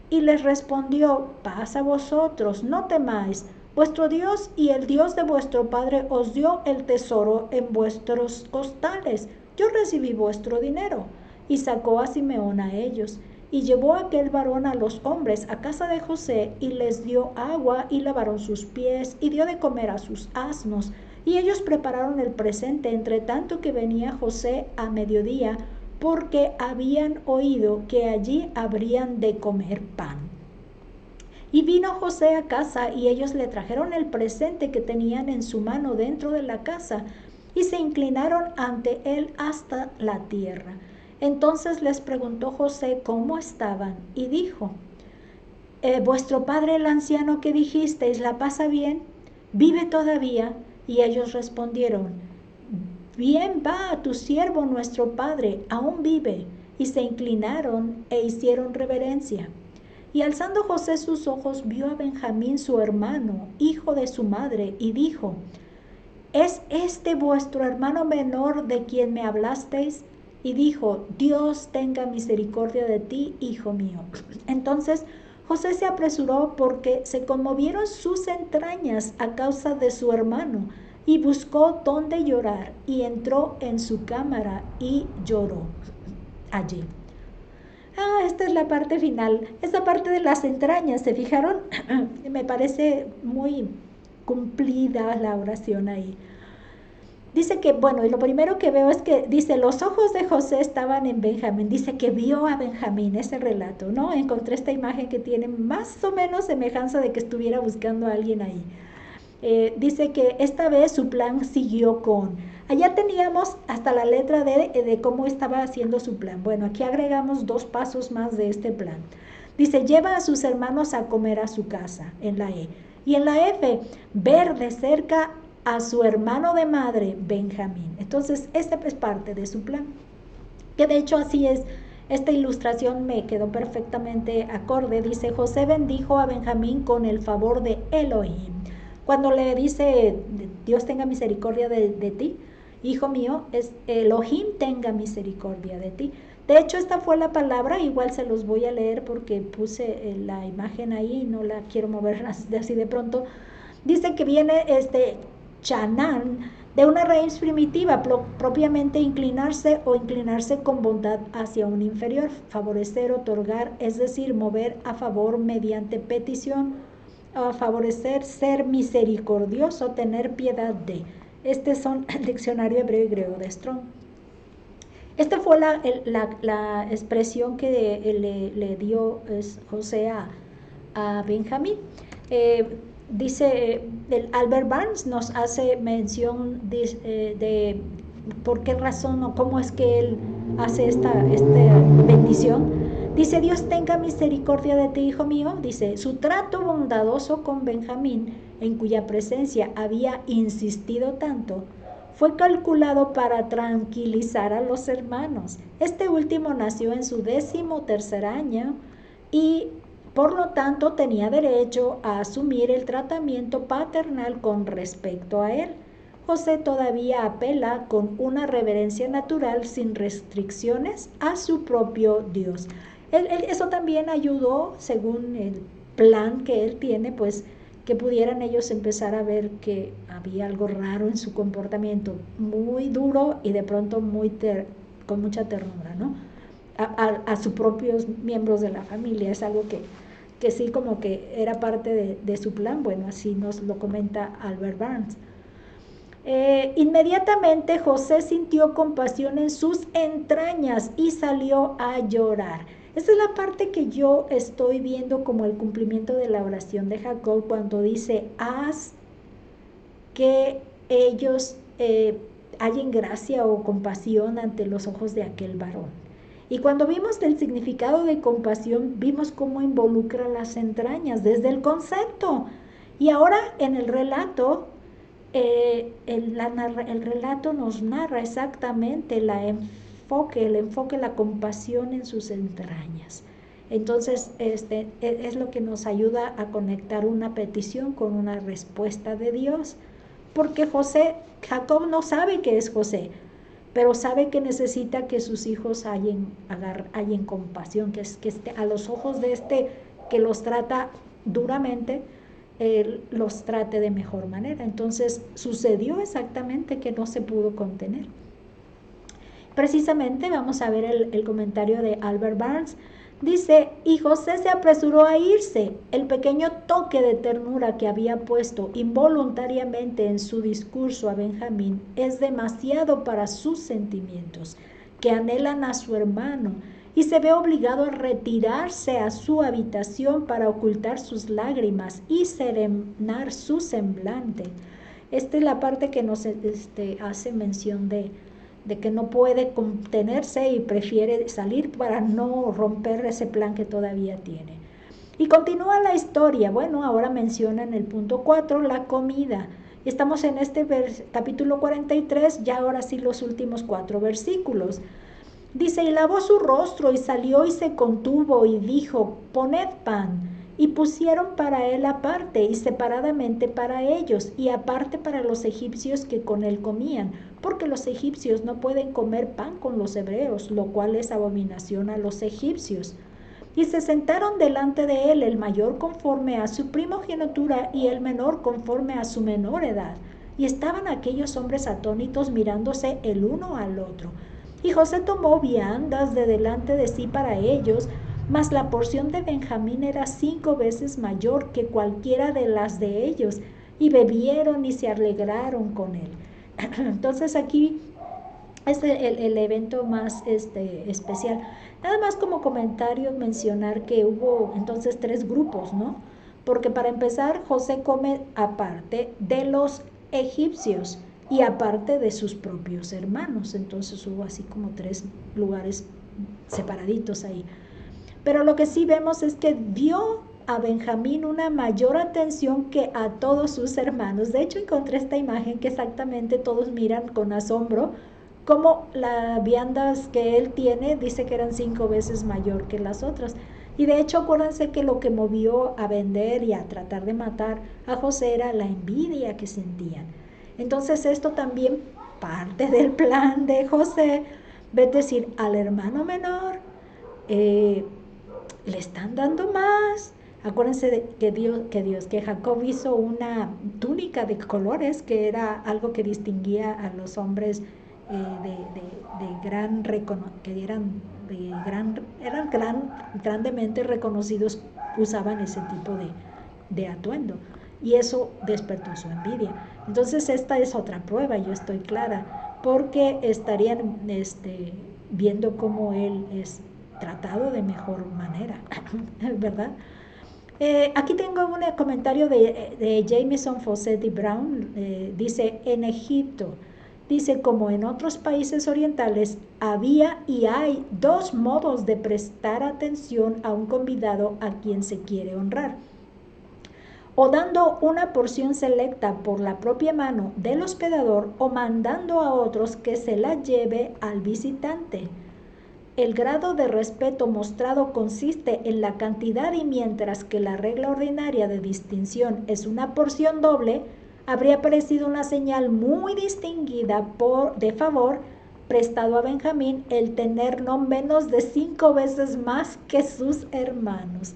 Y les respondió: paz a vosotros, no temáis. Vuestro Dios y el Dios de vuestro Padre os dio el tesoro en vuestros costales. Yo recibí vuestro dinero. Y sacó a Simeón a ellos. Y llevó aquel varón a los hombres a casa de José, y les dio agua, y lavaron sus pies, y dio de comer a sus asnos. Y ellos prepararon el presente, entre tanto que venía José a mediodía, porque habían oído que allí habrían de comer pan. Y vino José a casa, y ellos le trajeron el presente que tenían en su mano dentro de la casa, y se inclinaron ante él hasta la tierra. Entonces les preguntó José cómo estaban, y dijo: vuestro padre el anciano que dijisteis, ¿la pasa bien? ¿Vive todavía? Y ellos respondieron: bien va a tu siervo nuestro padre, aún vive. Y se inclinaron e hicieron reverencia. Y alzando José sus ojos, vio a Benjamín su hermano, hijo de su madre, y dijo: ¿es este vuestro hermano menor de quien me hablasteis? Y dijo: Dios tenga misericordia de ti, hijo mío. Entonces José se apresuró, porque se conmovieron sus entrañas a causa de su hermano, y buscó dónde llorar, y entró en su cámara y lloró allí. Esta es la parte final, esta parte de las entrañas, ¿se fijaron? Me parece muy cumplida la oración ahí. Dice que, bueno, y lo primero que veo es que dice: los ojos de José estaban en Benjamín. Dice que vio a Benjamín, ese relato, ¿no? Encontré esta imagen que tiene más o menos semejanza de que estuviera buscando a alguien ahí. Dice que esta vez su plan siguió con... Allá teníamos hasta la letra de cómo estaba haciendo su plan. Bueno, aquí agregamos 2 pasos más de este plan. Dice: lleva a sus hermanos a comer a su casa, en la E. Y en la F, ver de cerca a su hermano de madre, Benjamín. Entonces, esta es parte de su plan. Que de hecho así es. Esta ilustración me quedó perfectamente acorde. Dice: José bendijo a Benjamín con el favor de Elohim. Cuando le dice: Dios tenga misericordia de ti, hijo mío, es Elohim tenga misericordia de ti. De hecho, esta fue la palabra, igual se los voy a leer porque puse la imagen ahí y no la quiero mover así de pronto. Dice que viene Chanán, de una raíz primitiva, propiamente inclinarse o inclinarse con bondad hacia un inferior, favorecer, otorgar, es decir, mover a favor mediante petición, a favorecer, ser misericordioso, tener piedad de. Son el diccionario hebreo y griego de Strong. Esta fue la expresión que le dio José a Benjamín. Dice, Albert Barnes nos hace mención de por qué razón o cómo es que él hace esta bendición. Dice: Dios tenga misericordia de ti, hijo mío. Dice: su trato bondadoso con Benjamín, en cuya presencia había insistido tanto, fue calculado para tranquilizar a los hermanos. Este último nació en su 13º año y por lo tanto tenía derecho a asumir el tratamiento paternal con respecto a él. José todavía apela con una reverencia natural, sin restricciones, a su propio Dios. Eso también ayudó, según el plan que él tiene, pues que pudieran ellos empezar a ver que había algo raro en su comportamiento, muy duro y de pronto con mucha ternura, ¿no? A sus propios miembros de la familia. Es algo que sí, como que era parte de su plan. Bueno, así nos lo comenta Albert Barnes. Inmediatamente José sintió compasión en sus entrañas y salió a llorar. Esa es la parte que yo estoy viendo como el cumplimiento de la oración de Jacob cuando dice, haz que ellos hallen gracia o compasión ante los ojos de aquel varón. Y cuando vimos el significado de compasión, vimos cómo involucra las entrañas desde el concepto. Y ahora en el relato, el relato nos narra exactamente el enfoque, la compasión en sus entrañas. Entonces, es lo que nos ayuda a conectar una petición con una respuesta de Dios. Porque Jacob no sabe que es José, pero sabe que necesita que sus hijos hallen compasión, que a los ojos de que los trata duramente, los trate de mejor manera. Entonces sucedió exactamente que no se pudo contener. Precisamente vamos a ver el comentario de Albert Barnes. Dice, y José se apresuró a irse. El pequeño toque de ternura que había puesto involuntariamente en su discurso a Benjamín es demasiado para sus sentimientos, que anhelan a su hermano, y se ve obligado a retirarse a su habitación para ocultar sus lágrimas y serenar su semblante. Esta es la parte que nos hace mención de que no puede contenerse y prefiere salir para no romper ese plan que todavía tiene. Y continúa la historia. Bueno, ahora menciona en el punto 4 la comida. Estamos en capítulo 43, ya ahora sí los últimos 4 versículos. Dice, y lavó su rostro y salió y se contuvo y dijo, poned pan. Y pusieron para él aparte y separadamente para ellos y aparte para los egipcios que con él comían, porque los egipcios no pueden comer pan con los hebreos, lo cual es abominación a los egipcios. Y se sentaron delante de él el mayor conforme a su primogenitura y el menor conforme a su menor edad. Y estaban aquellos hombres atónitos mirándose el uno al otro. Y José tomó viandas de delante de sí para ellos, mas la porción de Benjamín era 5 veces mayor que cualquiera de las de ellos, y bebieron y se alegraron con él. Entonces aquí es el evento más especial. Nada más como comentario mencionar que hubo entonces 3 grupos, ¿no? Porque para empezar, José come aparte de los egipcios y aparte de sus propios hermanos. Entonces hubo así como 3 lugares separaditos ahí. Pero lo que sí vemos es que dio a Benjamín una mayor atención que a todos sus hermanos. De hecho, encontré esta imagen que exactamente todos miran con asombro, como las viandas que él tiene, dice que eran 5 veces mayor que las otras. Y de hecho, acuérdense que lo que movió a vender y a tratar de matar a José era la envidia que sentían. Entonces esto también parte del plan de José, es decir, al hermano menor, le están dando más. Acuérdense que Jacob hizo una túnica de colores, que era algo que distinguía a los hombres grandemente reconocidos, usaban ese tipo de atuendo, y eso despertó su envidia. Entonces esta es otra prueba, yo estoy clara, porque estarían viendo cómo él es tratado de mejor manera, ¿verdad? Aquí tengo un comentario de Jameson Fawcett Brown. Dice, en Egipto, dice, como en otros países orientales, había y hay 2 modos de prestar atención a un convidado a quien se quiere honrar: o dando una porción selecta por la propia mano del hospedador, o mandando a otros que se la lleve al visitante. El grado de respeto mostrado consiste en la cantidad, y mientras que la regla ordinaria de distinción es una porción doble, habría parecido una señal muy distinguida de favor prestado a Benjamín el tener no menos de 5 veces más que sus hermanos.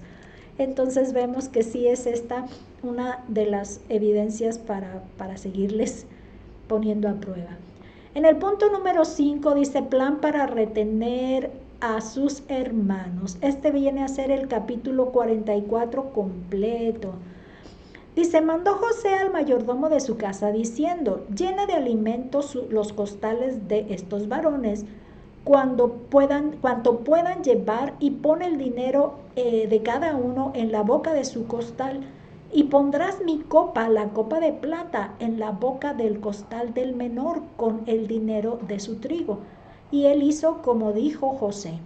Entonces vemos que sí es esta una de las evidencias para seguirles poniendo a prueba. En el punto número 5 dice, plan para retener a sus hermanos. Viene a ser el capítulo 44 completo. Dice, mandó José al mayordomo de su casa diciendo, llena de alimentos los costales de estos varones, cuanto puedan llevar, y pon el dinero de cada uno en la boca de su costal, y pondrás mi copa, la copa de plata, en la boca del costal del menor con el dinero de su trigo. Y él hizo como dijo José.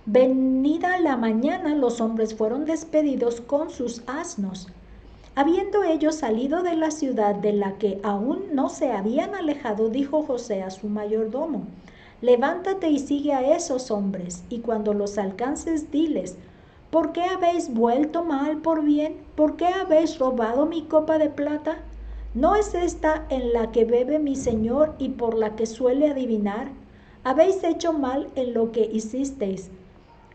Venida la mañana, los hombres fueron despedidos con sus asnos. Habiendo ellos salido de la ciudad de la que aún no se habían alejado, dijo José a su mayordomo: levántate y sigue a esos hombres, y cuando los alcances, diles: ¿por qué habéis vuelto mal por bien? ¿Por qué habéis robado mi copa de plata? ¿No es esta en la que bebe mi señor y por la que suele adivinar? Habéis hecho mal en lo que hicisteis.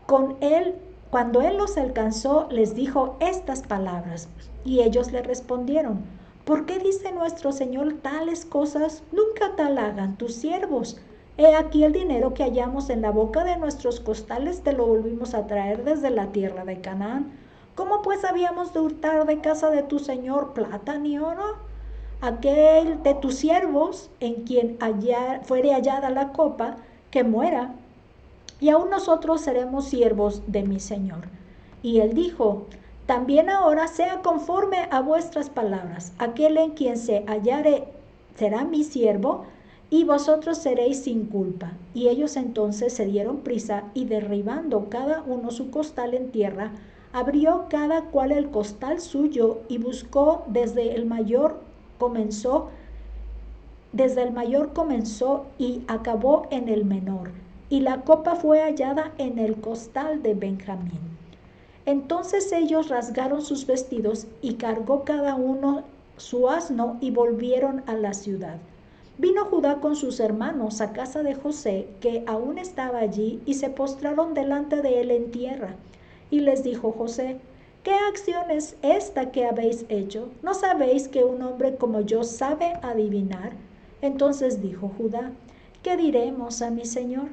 Cuando él los alcanzó, les dijo estas palabras, y ellos le respondieron: ¿por qué dice nuestro señor tales cosas? Nunca tal hagan tus siervos. He aquí el dinero que hallamos en la boca de nuestros costales te lo volvimos a traer desde la tierra de Canaán. ¿Cómo pues habíamos de hurtar de casa de tu señor plata ni oro? Aquel de tus siervos en quien fuere hallada la copa, que muera, y aún nosotros seremos siervos de mi señor. Y él dijo: también ahora sea conforme a vuestras palabras. Aquel en quien se hallare será mi siervo, y vosotros seréis sin culpa. Y ellos entonces se dieron prisa, y derribando cada uno su costal en tierra, abrió cada cual el costal suyo, y buscó desde el mayor comenzó y acabó en el menor. Y la copa fue hallada en el costal de Benjamín. Entonces ellos rasgaron sus vestidos, y cargó cada uno su asno, y volvieron a la ciudad. Vino Judá con sus hermanos a casa de José, que aún estaba allí, y se postraron delante de él en tierra. Y les dijo José: ¿qué acción es esta que habéis hecho? ¿No sabéis que un hombre como yo sabe adivinar? Entonces dijo Judá: ¿qué diremos a mi señor?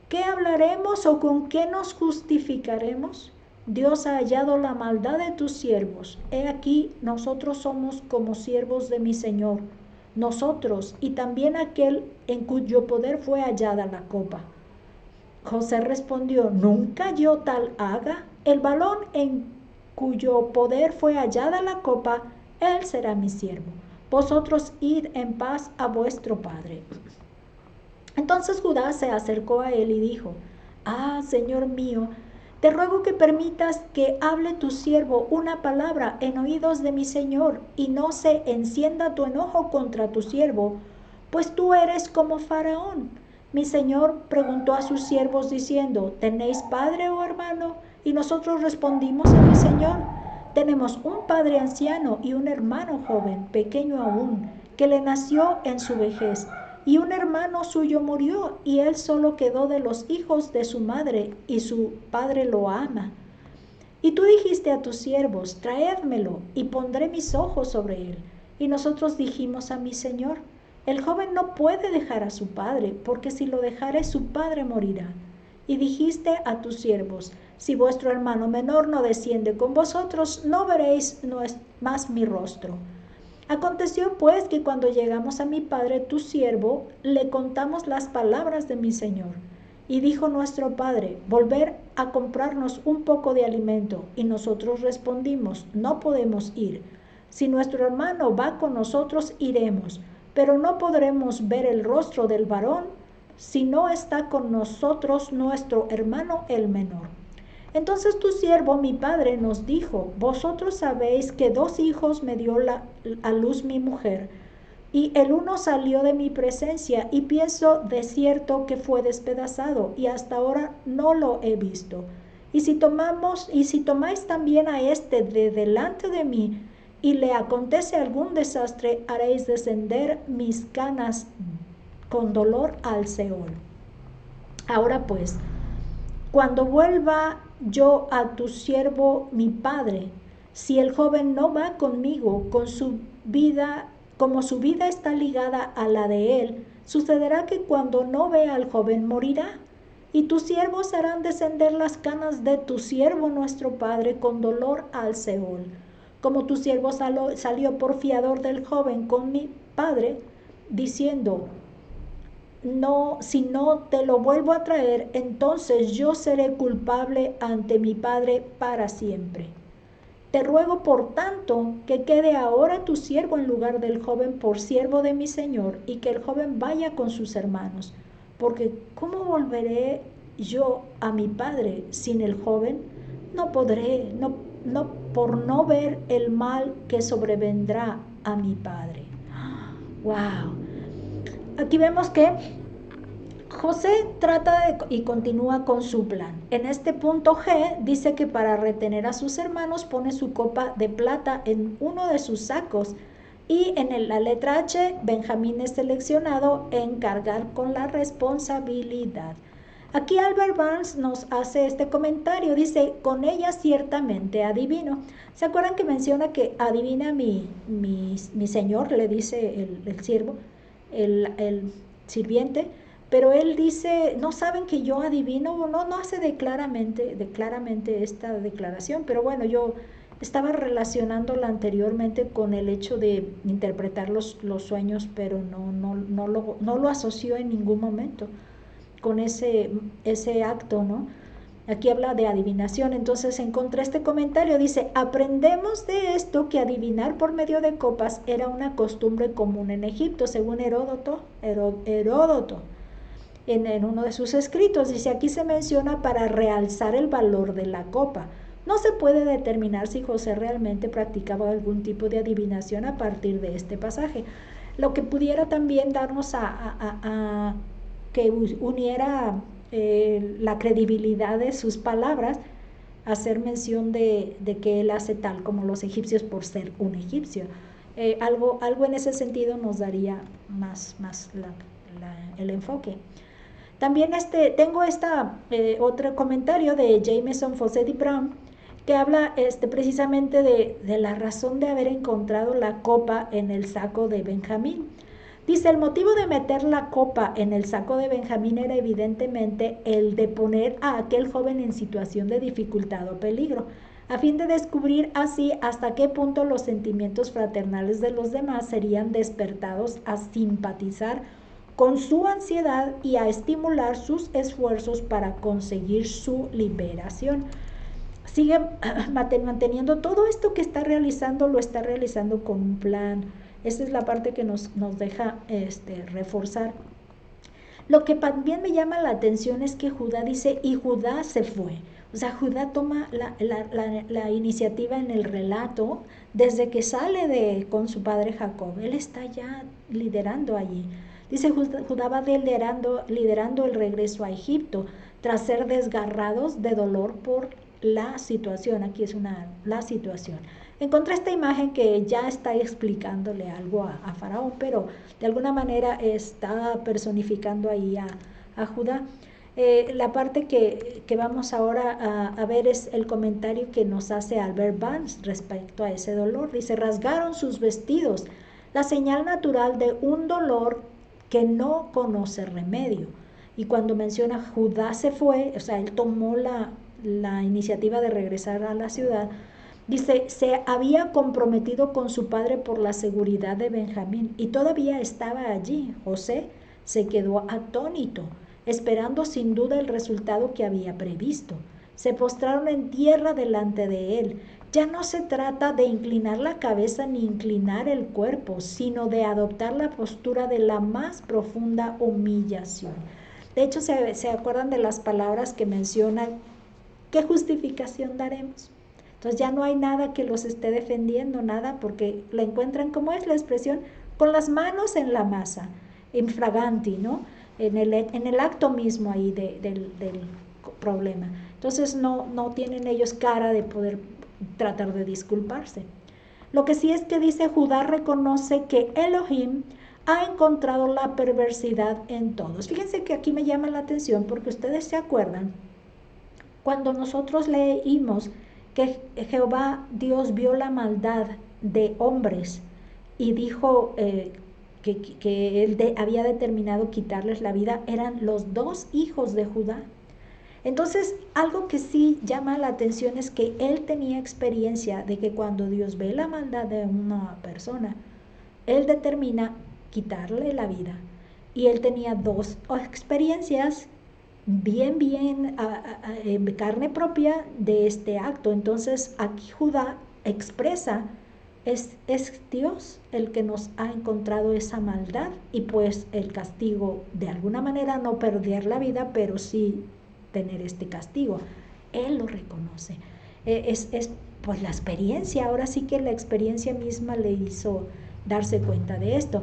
¿Qué hablaremos o con qué nos justificaremos? Dios ha hallado la maldad de tus siervos. He aquí, nosotros somos como siervos de mi señor, nosotros y también aquel en cuyo poder fue hallada la copa. José respondió: nunca yo tal haga. El varón en cuyo poder fue hallada la copa, él será mi siervo. Vosotros id en paz a vuestro padre. Entonces Judá se acercó a él y dijo: Señor mío, te ruego que permitas que hable tu siervo una palabra en oídos de mi señor, y no se encienda tu enojo contra tu siervo, pues tú eres como Faraón. Mi señor preguntó a sus siervos diciendo: ¿tenéis padre o hermano? Y nosotros respondimos a mi señor: tenemos un padre anciano y un hermano joven, pequeño aún, que le nació en su vejez. Y un hermano suyo murió, y él solo quedó de los hijos de su madre, y su padre lo ama. Y tú dijiste a tus siervos: traédmelo, y pondré mis ojos sobre él. Y nosotros dijimos a mi señor: el joven no puede dejar a su padre, porque si lo dejare, su padre morirá. Y dijiste a tus siervos: si vuestro hermano menor no desciende con vosotros, no veréis más mi rostro. Aconteció pues que cuando llegamos a mi padre tu siervo, le contamos las palabras de mi señor. Y dijo nuestro padre: volver a comprarnos un poco de alimento. Y nosotros respondimos: no podemos ir. Si nuestro hermano va con nosotros, iremos, pero no podremos ver el rostro del varón si no está con nosotros nuestro hermano el menor. Entonces tu siervo, mi padre, nos dijo: vosotros sabéis que 2 hijos me dio a luz mi mujer, y el uno salió de mi presencia, y pienso de cierto que fue despedazado, y hasta ahora no lo he visto. Y si tomáis también a este de delante de mí, y le acontece algún desastre, haréis descender mis canas con dolor al Seol. Ahora pues, cuando vuelva yo a tu siervo mi padre, si el joven no va conmigo, como su vida está ligada a la de él, sucederá que cuando no vea al joven morirá. Y tus siervos harán descender las canas de tu siervo nuestro padre con dolor al Seol. Como tu siervo salió por fiador del joven con mi padre, diciendo: no, si no te lo vuelvo a traer, entonces yo seré culpable ante mi padre para siempre. Te ruego, por tanto, que quede ahora tu siervo en lugar del joven por siervo de mi señor, y que el joven vaya con sus hermanos, porque ¿cómo volveré yo a mi padre sin el joven? No podré, no, por no ver el mal que sobrevendrá a mi padre. Wow. Aquí vemos que José y continúa con su plan. En este punto G dice que para retener a sus hermanos pone su copa de plata en uno de sus sacos, y en la letra H Benjamín es seleccionado en cargar con la responsabilidad. Aquí Albert Barnes nos hace este comentario, dice: con ella ciertamente adivino. ¿Se acuerdan que menciona que adivina mi señor? Le dice el siervo, el sirviente. Pero él dice: no saben que yo adivino. No hace claramente esta declaración, pero bueno, yo estaba relacionándola anteriormente con el hecho de interpretar los sueños, pero no lo asoció en ningún momento con ese acto, ¿no? Aquí habla de adivinación. Entonces encontré este comentario, dice: aprendemos de esto que adivinar por medio de copas era una costumbre común en Egipto, según Heródoto en uno de sus escritos. Dice: aquí se menciona para realzar el valor de la copa. No se puede determinar si José realmente practicaba algún tipo de adivinación a partir de este pasaje, lo que pudiera también darnos a que uniera la credibilidad de sus palabras, hacer mención de que él hace tal como los egipcios por ser un egipcio. Algo en ese sentido nos daría más el enfoque. También tengo otro comentario de Jameson Fawcett Brown, que habla precisamente de la razón de haber encontrado la copa en el saco de Benjamín. Dice: el motivo de meter la copa en el saco de Benjamín era evidentemente el de poner a aquel joven en situación de dificultad o peligro, a fin de descubrir así hasta qué punto los sentimientos fraternales de los demás serían despertados a simpatizar con su ansiedad y a estimular sus esfuerzos para conseguir su liberación. Sigue manteniendo todo esto que está realizando, lo está realizando con un plan. Esta es la parte que nos deja reforzar. Lo que también me llama la atención es que Judá dice: y Judá se fue. O sea, Judá toma la iniciativa en el relato desde que sale con su padre Jacob. Él está ya liderando allí. Dice: Judá va liderando el regreso a Egipto tras ser desgarrados de dolor por la situación. Aquí es la situación. Encontré esta imagen que ya está explicándole algo a Faraón, pero de alguna manera está personificando ahí a Judá. La parte que vamos ahora a ver es el comentario que nos hace Albert Barnes respecto a ese dolor. Dice: rasgaron sus vestidos, la señal natural de un dolor que no conoce remedio. Y cuando menciona Judá se fue, o sea, él tomó la iniciativa de regresar a la ciudad. Dice: se había comprometido con su padre por la seguridad de Benjamín y todavía estaba allí. José se quedó atónito, esperando sin duda el resultado que había previsto. Se postraron en tierra delante de él. Ya no se trata de inclinar la cabeza ni inclinar el cuerpo, sino de adoptar la postura de la más profunda humillación. De hecho, se acuerdan de las palabras que mencionan: ¿qué justificación daremos? Entonces ya no hay nada que los esté defendiendo, nada, porque la encuentran, como es la expresión, con las manos en la masa, infraganti, ¿no? En el acto mismo ahí del problema. Entonces no tienen ellos cara de poder tratar de disculparse. Lo que sí es que dice: Judá reconoce que Elohim ha encontrado la perversidad en todos. Fíjense que aquí me llama la atención porque ustedes se acuerdan cuando nosotros leímos que Jehová Dios vio la maldad de hombres y dijo que él había determinado quitarles la vida. Eran los 2 hijos de Judá. Entonces, algo que sí llama la atención es que él tenía experiencia de que cuando Dios ve la maldad de una persona, él determina quitarle la vida. y él tenía dos experiencias bien carne propia de este acto. Entonces aquí Judá expresa, es Dios el que nos ha encontrado esa maldad, y pues el castigo, de alguna manera no perder la vida, pero sí tener este castigo. Él lo reconoce. Es pues la experiencia, ahora sí que la experiencia misma le hizo darse cuenta de esto.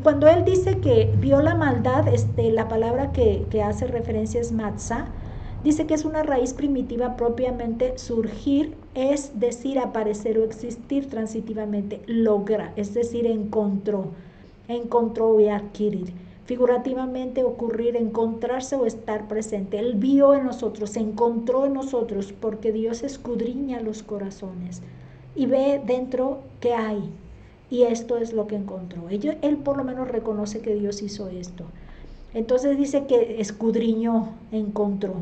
Cuando él dice que vio la maldad, la palabra que hace referencia es matzah, dice que es una raíz primitiva propiamente. Surgir es decir aparecer o existir transitivamente. Logra, es decir, encontró y adquirir. Figurativamente, ocurrir, encontrarse o estar presente. Él vio en nosotros, se encontró en nosotros, porque Dios escudriña los corazones y ve dentro qué hay. Y esto es lo que encontró. Él por lo menos reconoce que Dios hizo esto. Entonces dice que escudriñó, encontró.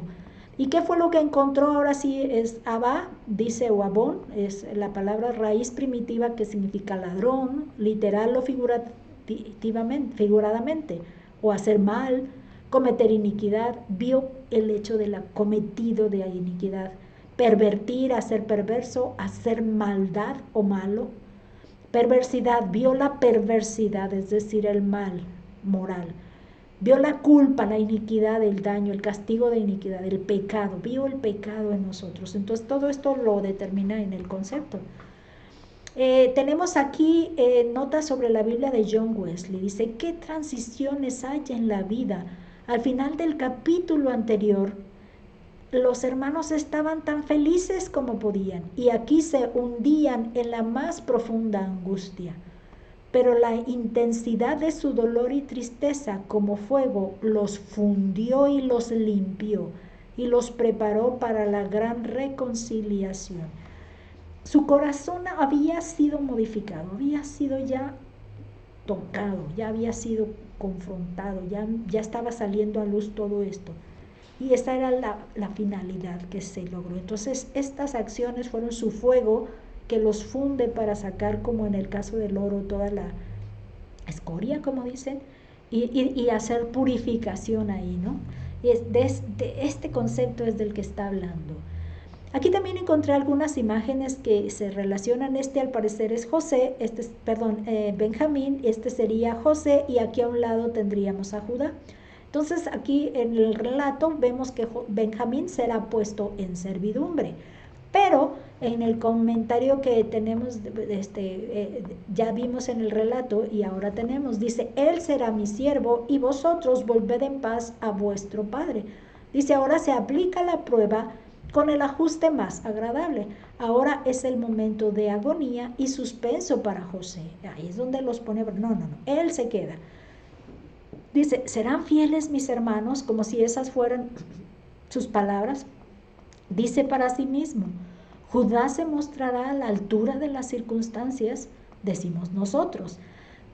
¿Y qué fue lo que encontró? Ahora sí es Abba, dice, o Abón, es la palabra raíz primitiva que significa ladrón, literal o figuradamente, o hacer mal, cometer iniquidad. Vio el hecho del cometido de iniquidad, pervertir, hacer perverso, hacer maldad o malo. Perversidad, vio la perversidad, es decir, el mal moral. Vio la culpa, la iniquidad, el daño, el castigo de iniquidad, el pecado. Vio el pecado en nosotros. Entonces todo esto lo determina en el concepto. Tenemos aquí notas sobre la Biblia de John Wesley. Dice, ¿qué transiciones hay en la vida? Al final del capítulo anterior, los hermanos estaban tan felices como podían, y aquí se hundían en la más profunda angustia. Pero la intensidad de su dolor y tristeza como fuego los fundió y los limpió y los preparó para la gran reconciliación. Su corazón había sido modificado, había sido ya tocado, ya había sido confrontado, ya estaba saliendo a luz todo esto. Y esa era la finalidad que se logró. Entonces estas acciones fueron su fuego que los funde para sacar, como en el caso del oro, toda la escoria, como dicen, y hacer purificación ahí, ¿no? Y este concepto es del que está hablando. Aquí también encontré algunas imágenes que se relacionan. Al parecer es José, Benjamín, sería José, y aquí a un lado tendríamos a Judá. Entonces aquí en el relato vemos que Benjamín será puesto en servidumbre, pero en el comentario que tenemos, ya vimos en el relato y ahora tenemos, dice, él será mi siervo y vosotros volved en paz a vuestro padre. Dice, ahora se aplica la prueba con el ajuste más agradable. Ahora es el momento de agonía y suspenso para José. Ahí es donde los pone, no, él se queda. Dice, ¿serán fieles mis hermanos? Como si esas fueran sus palabras. Dice para sí mismo, Judá se mostrará a la altura de las circunstancias, decimos nosotros,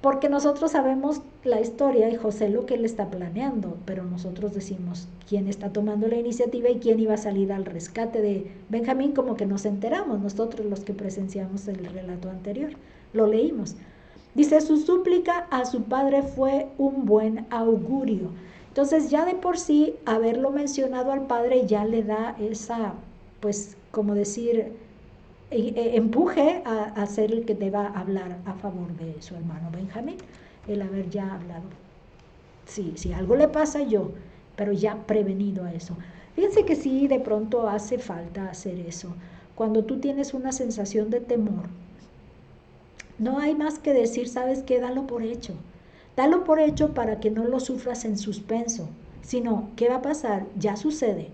porque nosotros sabemos la historia y José lo que él está planeando, pero nosotros decimos quién está tomando la iniciativa y quién iba a salir al rescate de Benjamín, como que nos enteramos nosotros los que presenciamos el relato anterior, lo leímos. Dice, su súplica a su padre fue un buen augurio. Entonces ya de por sí haberlo mencionado al padre ya le da esa, pues como decir, empuje a ser el que deba hablar a favor de su hermano Benjamín, el haber ya hablado. Sí, si algo le pasa yo, pero ya prevenido a eso. Fíjense que sí, de pronto hace falta hacer eso. Cuando tú tienes una sensación de temor, no hay más que decir, ¿sabes qué? Dalo por hecho. Dalo por hecho para que no lo sufras en suspenso, sino, ¿qué va a pasar? Ya sucede.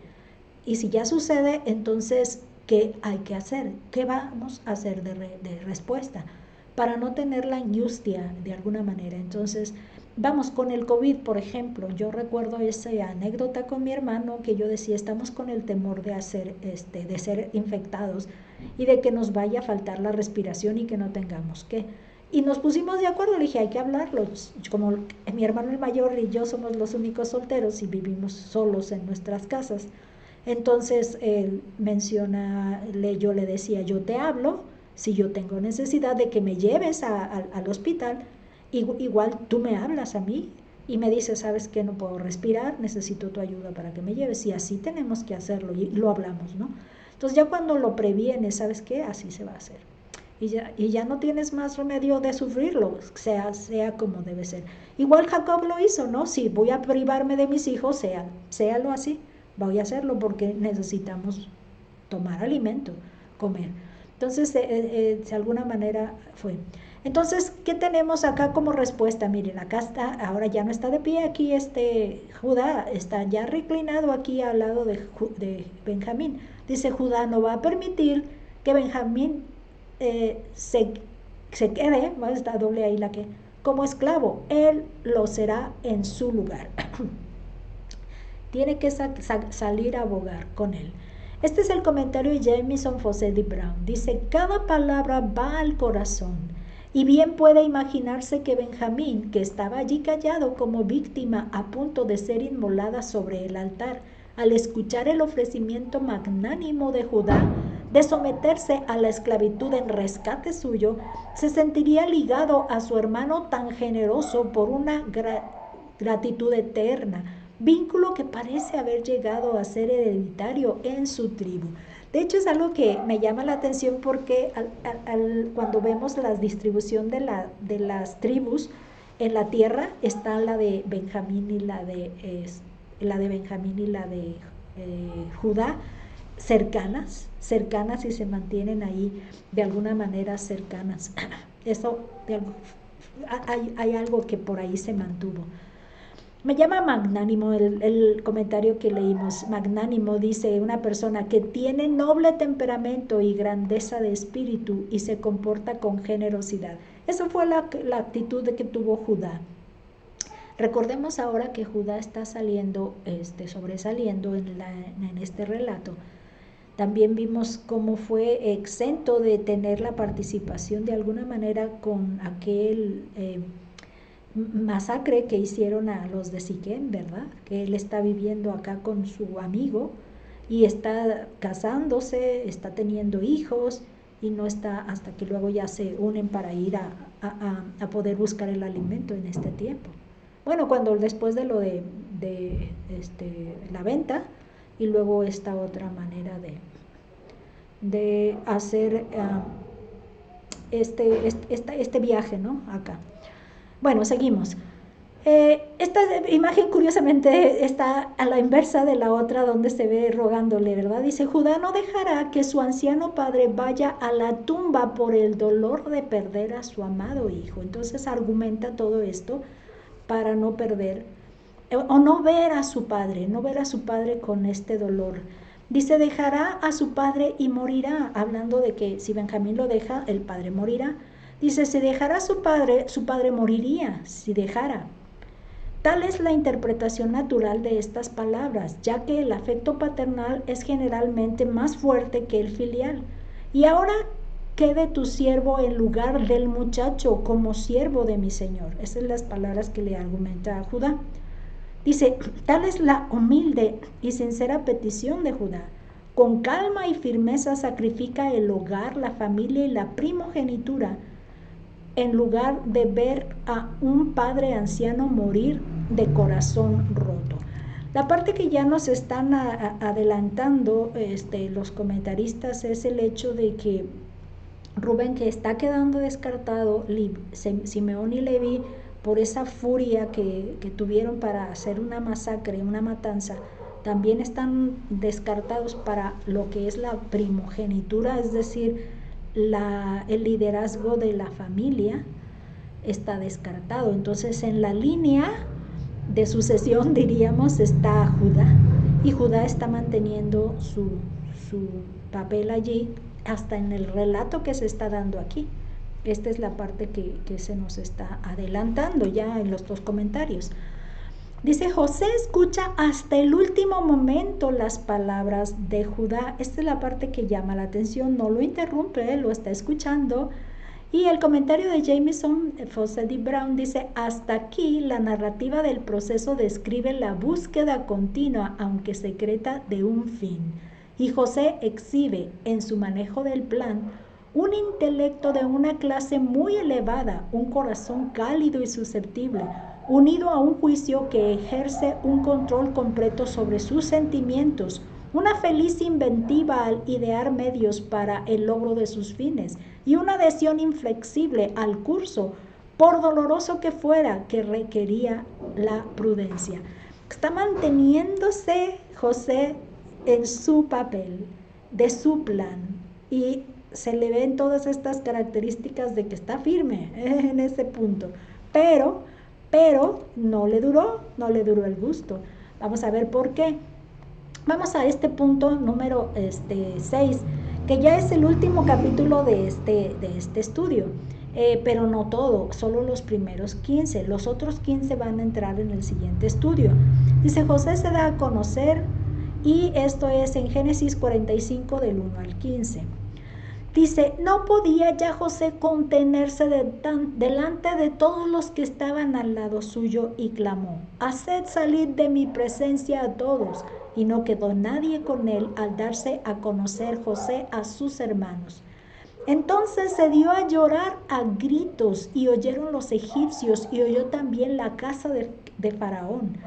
Y si ya sucede, entonces, ¿qué hay que hacer? ¿Qué vamos a hacer de respuesta? Para no tener la angustia de alguna manera. Entonces, vamos, con el COVID, por ejemplo, yo recuerdo esa anécdota con mi hermano que yo decía, estamos con el temor de ser infectados y de que nos vaya a faltar la respiración y que no tengamos que. Y nos pusimos de acuerdo, le dije, hay que hablarlo. Como mi hermano el mayor y yo somos los únicos solteros y vivimos solos en nuestras casas, entonces él yo le decía, yo te hablo, si yo tengo necesidad de que me lleves al hospital, igual tú me hablas a mí, y me dice, ¿sabes qué? No puedo respirar, necesito tu ayuda para que me lleves, y así tenemos que hacerlo, y lo hablamos, ¿no? Entonces ya cuando lo previenes, ¿sabes qué? Así se va a hacer. Y ya no tienes más remedio de sufrirlo, sea como debe ser. Igual Jacob lo hizo, ¿no? Si voy a privarme de mis hijos, séalo así, voy a hacerlo porque necesitamos tomar alimento, comer. Entonces, de alguna manera fue. Entonces, ¿qué tenemos acá como respuesta? Miren, acá está, ahora ya no está de pie, aquí Judá está ya reclinado aquí al lado de Benjamín. Dice, Judá no va a permitir que Benjamín se quede, está doble ahí la que, como esclavo, él lo será en su lugar. Tiene que salir a abogar con él. Este es el comentario de Jamison Fawcett Brown. Dice, cada palabra va al corazón, y bien puede imaginarse que Benjamín, que estaba allí callado como víctima a punto de ser inmolada sobre el altar, al escuchar el ofrecimiento magnánimo de Judá de someterse a la esclavitud en rescate suyo, se sentiría ligado a su hermano tan generoso por una gratitud eterna, vínculo que parece haber llegado a ser hereditario en su tribu. De hecho, es algo que me llama la atención porque cuando vemos la distribución de las tribus en la tierra, está la de Benjamín y la de Judá, cercanas y se mantienen ahí de alguna manera cercanas. Eso, hay algo que por ahí se mantuvo. Me llama magnánimo el comentario que leímos. Magnánimo dice una persona que tiene noble temperamento y grandeza de espíritu y se comporta con generosidad. Esa fue la actitud que tuvo Judá. Recordemos ahora que Judá está sobresaliendo en este relato. También vimos cómo fue exento de tener la participación de alguna manera con aquel masacre que hicieron a los de Siquem, ¿verdad? Que él está viviendo acá con su amigo y está casándose, está teniendo hijos y no está hasta que luego ya se unen para ir a poder buscar el alimento en este tiempo. Bueno, cuando después de lo de la venta y luego esta otra manera de hacer este viaje, ¿no? Acá. Bueno, seguimos. Esta imagen curiosamente está a la inversa de la otra donde se ve rogándole, ¿verdad? Dice, Judá no dejará que su anciano padre vaya a la tumba por el dolor de perder a su amado hijo. Entonces argumenta todo esto para no perder o no ver a su padre, con este dolor. Dice, dejará a su padre y morirá, hablando de que si Benjamín lo deja, el padre morirá. Dice, si dejara a su padre moriría, si dejara. Tal es la interpretación natural de estas palabras, ya que el afecto paternal es generalmente más fuerte que el filial. Y ahora quede tu siervo en lugar del muchacho como siervo de mi señor. Esas son las palabras que le argumenta a Judá. Dice, tal es la humilde y sincera petición de Judá. Con calma y firmeza sacrifica el hogar, la familia y la primogenitura, en lugar de ver a un padre anciano morir de corazón roto. La parte que ya nos están adelantando los comentaristas es el hecho de que Rubén, que está quedando descartado, Simeón y Leví, por esa furia que tuvieron para hacer una masacre, una matanza, también están descartados para lo que es la primogenitura, es decir, el liderazgo de la familia está descartado. Entonces en la línea de sucesión, diríamos, está Judá, y Judá está manteniendo su papel allí hasta en el relato que se está dando aquí. Esta es la parte que se nos está adelantando ya en los dos comentarios. Dice, José escucha hasta el último momento las palabras de Judá. Esta es la parte que llama la atención, no lo interrumpe, lo está escuchando. Y el comentario de Jamison Fawcett Brown dice, hasta aquí la narrativa del proceso describe la búsqueda continua, aunque secreta, de un fin. Y José exhibe en su manejo del plan un intelecto de una clase muy elevada, un corazón cálido y susceptible, unido a un juicio que ejerce un control completo sobre sus sentimientos, una feliz inventiva al idear medios para el logro de sus fines y una adhesión inflexible al curso, por doloroso que fuera, que requería la prudencia. Está manteniéndose José en su papel, de su plan, y se le ven todas estas características de que está firme en ese punto, pero no le duró el gusto. Vamos a ver por qué. Vamos a este punto número 6, que ya es el último capítulo de este estudio, pero no todo, solo los primeros 15. Los otros 15 van a entrar en el siguiente estudio. Dice, José se da a conocer, y esto es en Génesis 45 del 1 al 15. Dice, no podía ya José contenerse delante de todos los que estaban al lado suyo, y clamó, haced salir de mi presencia a todos. Y no quedó nadie con él al darse a conocer José a sus hermanos. Entonces se dio a llorar a gritos, y oyeron los egipcios, y oyó también la casa de Faraón.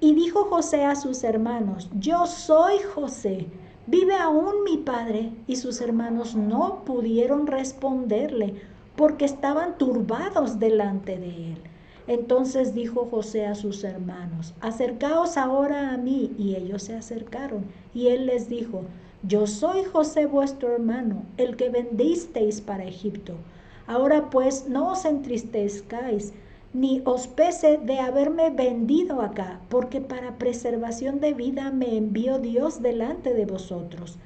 Y dijo José a sus hermanos, yo soy José, ¿vive aún mi padre? Y sus hermanos no pudieron responderle, porque estaban turbados delante de él. Entonces dijo José a sus hermanos, acercaos ahora a mí. Y ellos se acercaron, y él les dijo, yo soy José vuestro hermano, el que vendisteis para Egipto. Ahora pues no os entristezcáis, ni os pese de haberme vendido acá, porque para preservación de vida me envió Dios delante de vosotros.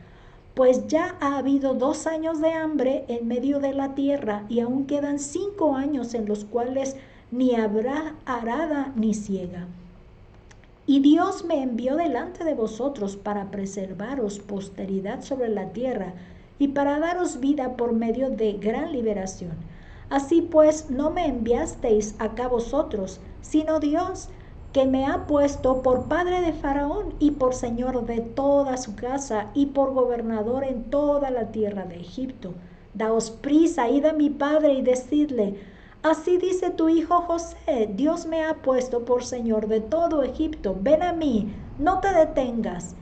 Pues ya ha habido 2 años de hambre en medio de la tierra, y aún quedan 5 años en los cuales ni habrá arada ni siega. Y Dios me envió delante de vosotros para preservaros posteridad sobre la tierra, y para daros vida por medio de gran liberación. Así pues, no me enviasteis acá vosotros, sino Dios, que me ha puesto por padre de Faraón, y por señor de toda su casa, y por gobernador en toda la tierra de Egipto. Daos prisa, id a mi padre y decidle, así dice tu hijo José, Dios me ha puesto por señor de todo Egipto. Ven a mí, no te detengas.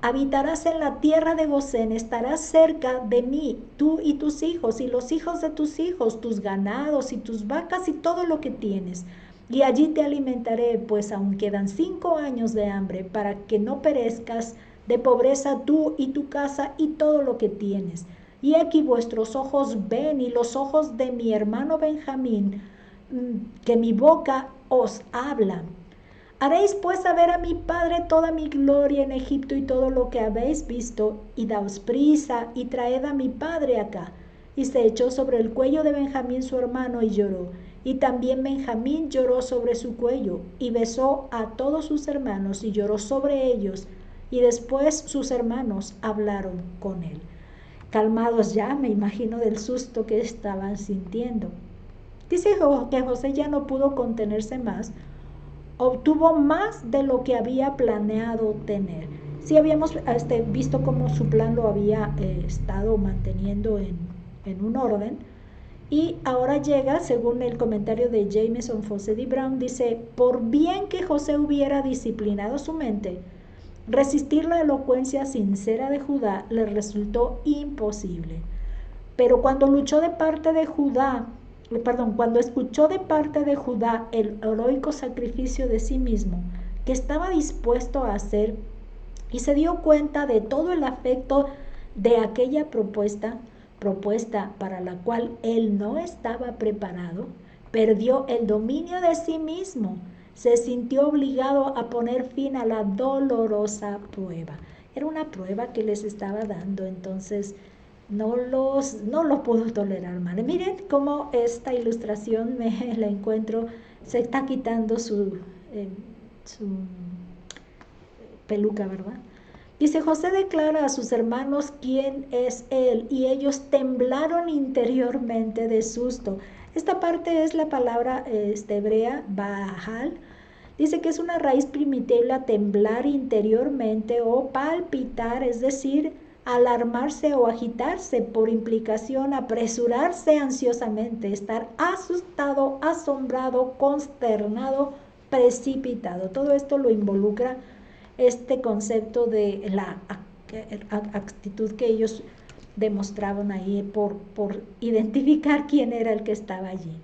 Habitarás en la tierra de Gosén, estarás cerca de mí, tú y tus hijos, y los hijos de tus hijos, tus ganados y tus vacas y todo lo que tienes. Y allí te alimentaré, pues aún quedan 5 años de hambre, para que no perezcas de pobreza tú y tu casa y todo lo que tienes. Y aquí vuestros ojos ven, y los ojos de mi hermano Benjamín, que mi boca os habla. Haréis pues saber a mi padre toda mi gloria en Egipto y todo lo que habéis visto, y daos prisa y traed a mi padre acá. Y se echó sobre el cuello de Benjamín su hermano y lloró. Y también Benjamín lloró sobre su cuello, y besó a todos sus hermanos y lloró sobre ellos. Y después sus hermanos hablaron con él. Calmados ya, me imagino, del susto que estaban sintiendo. Dice que José ya no pudo contenerse más. Obtuvo más de lo que había planeado tener. Sí habíamos visto cómo su plan lo había estado manteniendo en un orden, y ahora llega, según el comentario de Jameson Fawcett Brown, dice, por bien que José hubiera disciplinado su mente, resistir la elocuencia sincera de Judá le resultó imposible. Pero cuando escuchó de parte de Judá el heroico sacrificio de sí mismo que estaba dispuesto a hacer, y se dio cuenta de todo el afecto de aquella propuesta para la cual él no estaba preparado, perdió el dominio de sí mismo, se sintió obligado a poner fin a la dolorosa prueba. Era una prueba que les estaba dando, entonces no lo puedo tolerar más. Miren cómo esta ilustración me la encuentro, se está quitando su peluca, ¿verdad? Dice, José declara a sus hermanos quién es él, y ellos temblaron interiormente de susto. Esta parte es la palabra hebrea, bahal. Dice que es una raíz primitiva, temblar interiormente o palpitar, es decir, alarmarse o agitarse, por implicación apresurarse ansiosamente, estar asustado, asombrado, consternado, precipitado. Todo esto lo involucra este concepto de la actitud que ellos demostraban ahí por identificar quién era el que estaba allí.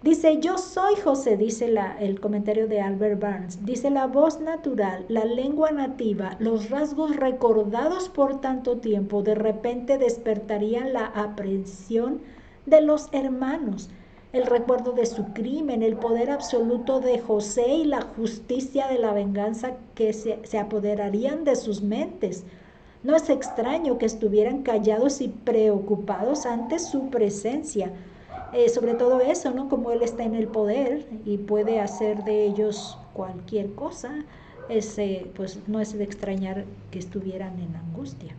Dice, yo soy José, dice el comentario de Albert Barnes, dice, la voz natural, la lengua nativa, los rasgos recordados por tanto tiempo, de repente despertarían la aprehensión de los hermanos, el recuerdo de su crimen, el poder absoluto de José y la justicia de la venganza que se apoderarían de sus mentes. No es extraño que estuvieran callados y preocupados ante su presencia. Sobre todo eso, ¿no? Como él está en el poder y puede hacer de ellos cualquier cosa, pues no es de extrañar que estuvieran en angustia.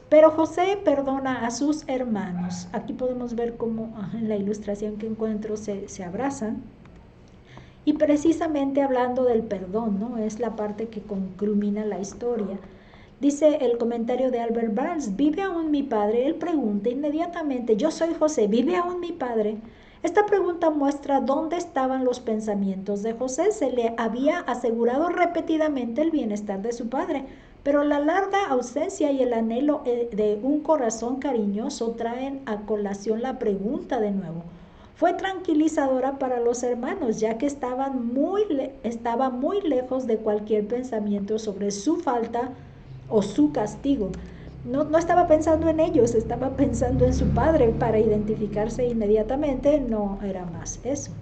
Pero José perdona a sus hermanos. Aquí podemos ver cómo en la ilustración que encuentro se abrazan. Y precisamente hablando del perdón, ¿no? Es la parte que culmina la historia. Dice el comentario de Albert Barnes, ¿vive aún mi padre? Él pregunta inmediatamente, yo soy José, ¿vive aún mi padre? Esta pregunta muestra dónde estaban los pensamientos de José. Se le había asegurado repetidamente el bienestar de su padre, pero la larga ausencia y el anhelo de un corazón cariñoso traen a colación la pregunta de nuevo. Fue tranquilizadora para los hermanos, ya que estaba muy lejos de cualquier pensamiento sobre su falta o su castigo. No estaba pensando en ellos, estaba pensando en su padre para identificarse inmediatamente, no era más eso.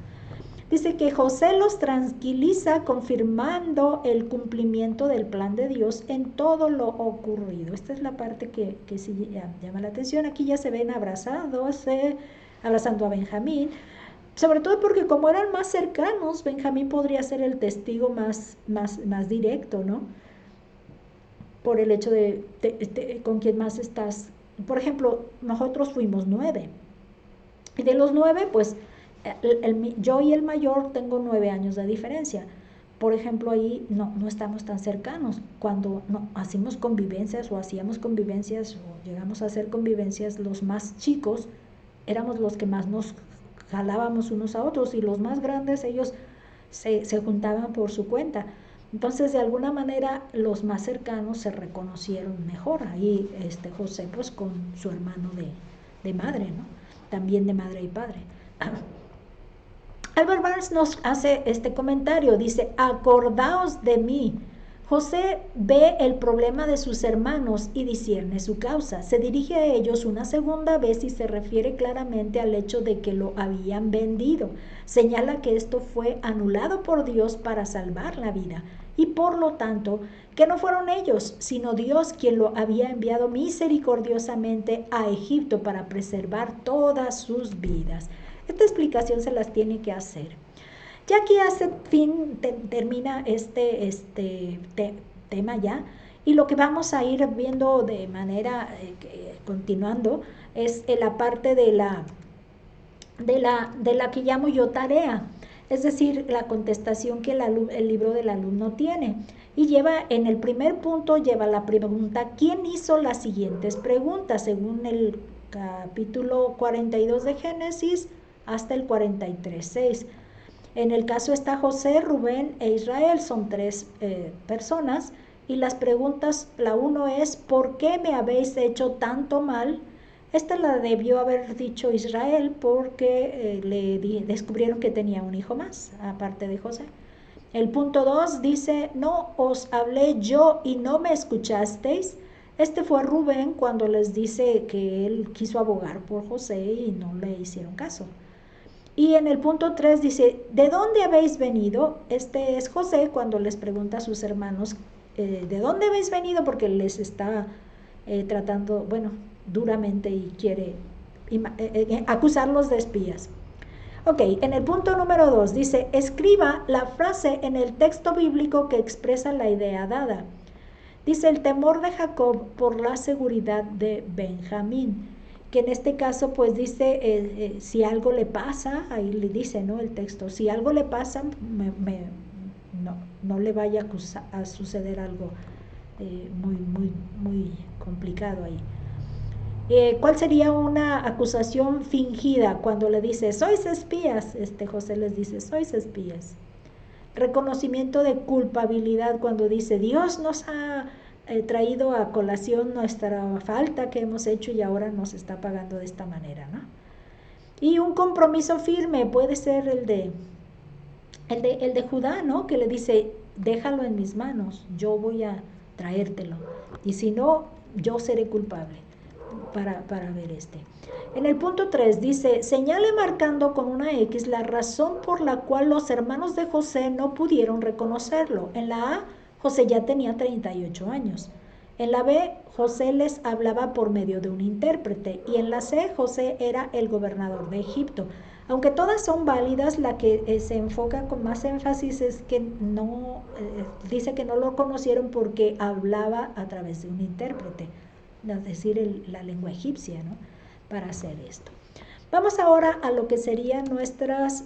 Dice que José los tranquiliza confirmando el cumplimiento del plan de Dios en todo lo ocurrido. Esta es la parte que sí llama la atención. Aquí ya se ven abrazando a Benjamín, sobre todo porque como eran más cercanos, Benjamín podría ser el testigo más directo, ¿no? Por el hecho de con quién más estás. Por ejemplo, nosotros fuimos 9. Y de los 9, pues, yo y el mayor tengo 9 años de diferencia. Por ejemplo, ahí no estamos tan cercanos. Cuando hacíamos convivencias o llegamos a hacer convivencias, los más chicos éramos los que más nos jalábamos unos a otros, y los más grandes, ellos se juntaban por su cuenta. Entonces, de alguna manera, los más cercanos se reconocieron mejor. Ahí José, pues, con su hermano de madre, ¿no? También de madre y padre. Albert Barnes nos hace este comentario, dice, acordaos de mí. José ve el problema de sus hermanos y discierne su causa. Se dirige a ellos una segunda vez y se refiere claramente al hecho de que lo habían vendido. Señala que esto fue anulado por Dios para salvar la vida, y por lo tanto que no fueron ellos, sino Dios quien lo había enviado misericordiosamente a Egipto para preservar todas sus vidas. Esta explicación se las tiene que hacer. Ya aquí termina este tema ya, y lo que vamos a ir viendo de manera continuando es la parte de la que llamo yo tarea, es decir, la contestación que el libro del alumno tiene. Y en el primer punto lleva la pregunta, ¿quién hizo las siguientes preguntas? Según el capítulo 42 de Génesis hasta el 43:6. En el caso está José, Rubén e Israel, son 3 personas, y las preguntas, la 1 es, ¿por qué me habéis hecho tanto mal? Esta la debió haber dicho Israel porque le descubrieron que tenía un hijo más, aparte de José. El punto 2 dice, no os hablé yo y no me escuchasteis. Este fue Rubén cuando les dice que él quiso abogar por José y no le hicieron caso. Y en el punto 3 dice, ¿de dónde habéis venido? Este es José cuando les pregunta a sus hermanos, ¿de dónde habéis venido? Porque les está tratando, duramente, y quiere acusarlos de espías. Ok, en el punto número 2 dice, escriba la frase en el texto bíblico que expresa la idea dada. Dice, el temor de Jacob por la seguridad de Benjamín, que en este caso pues dice, si algo le pasa, ahí le dice, ¿no? El texto, si algo le pasa, no le vaya a suceder algo muy complicado ahí. ¿Cuál sería una acusación fingida cuando le dice, sois espías? José les dice, sois espías. Reconocimiento de culpabilidad cuando dice, Dios nos ha traído a colación nuestra falta que hemos hecho y ahora nos está pagando de esta manera, ¿no? Y un compromiso firme puede ser el de Judá, ¿no? Que le dice, déjalo en mis manos, yo voy a traértelo. Y si no, yo seré culpable para ver En el punto 3 dice, señale marcando con una X la razón por la cual los hermanos de José no pudieron reconocerlo. En la A, José ya tenía 38 años. En la B, José les hablaba por medio de un intérprete. Y en la C, José era el gobernador de Egipto. Aunque todas son válidas, la que se enfoca con más énfasis es que no, dice que no lo conocieron porque hablaba a través de un intérprete, es decir, la lengua egipcia, ¿no? Para hacer esto. Vamos ahora a lo que serían nuestras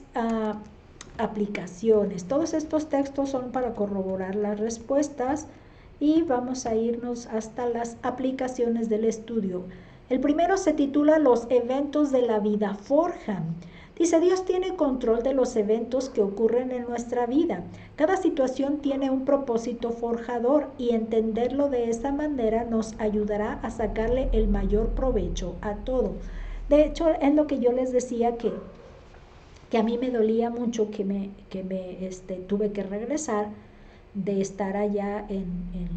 aplicaciones. Todos estos textos son para corroborar las respuestas y vamos a irnos hasta las aplicaciones del estudio. El primero se titula Los eventos de la vida forjan. Dice, Dios tiene control de los eventos que ocurren en nuestra vida. Cada situación tiene un propósito forjador y entenderlo de esa manera nos ayudará a sacarle el mayor provecho a todo. De hecho, es lo que yo les decía que a mí me dolía mucho que me tuve que regresar de estar allá en el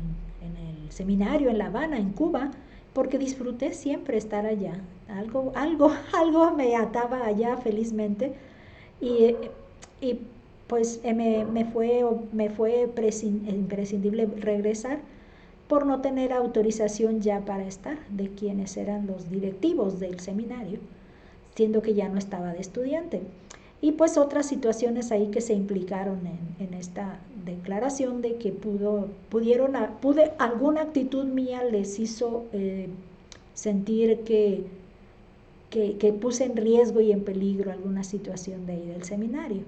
seminario en La Habana, en Cuba, porque disfruté siempre estar allá. Algo me ataba allá felizmente y pues me fue imprescindible regresar por no tener autorización ya para estar de quienes eran los directivos del seminario, siendo que ya no estaba de estudiante. Y pues otras situaciones ahí que se implicaron en esta declaración de que alguna actitud mía les hizo sentir que puse en riesgo y en peligro alguna situación de ahí del seminario,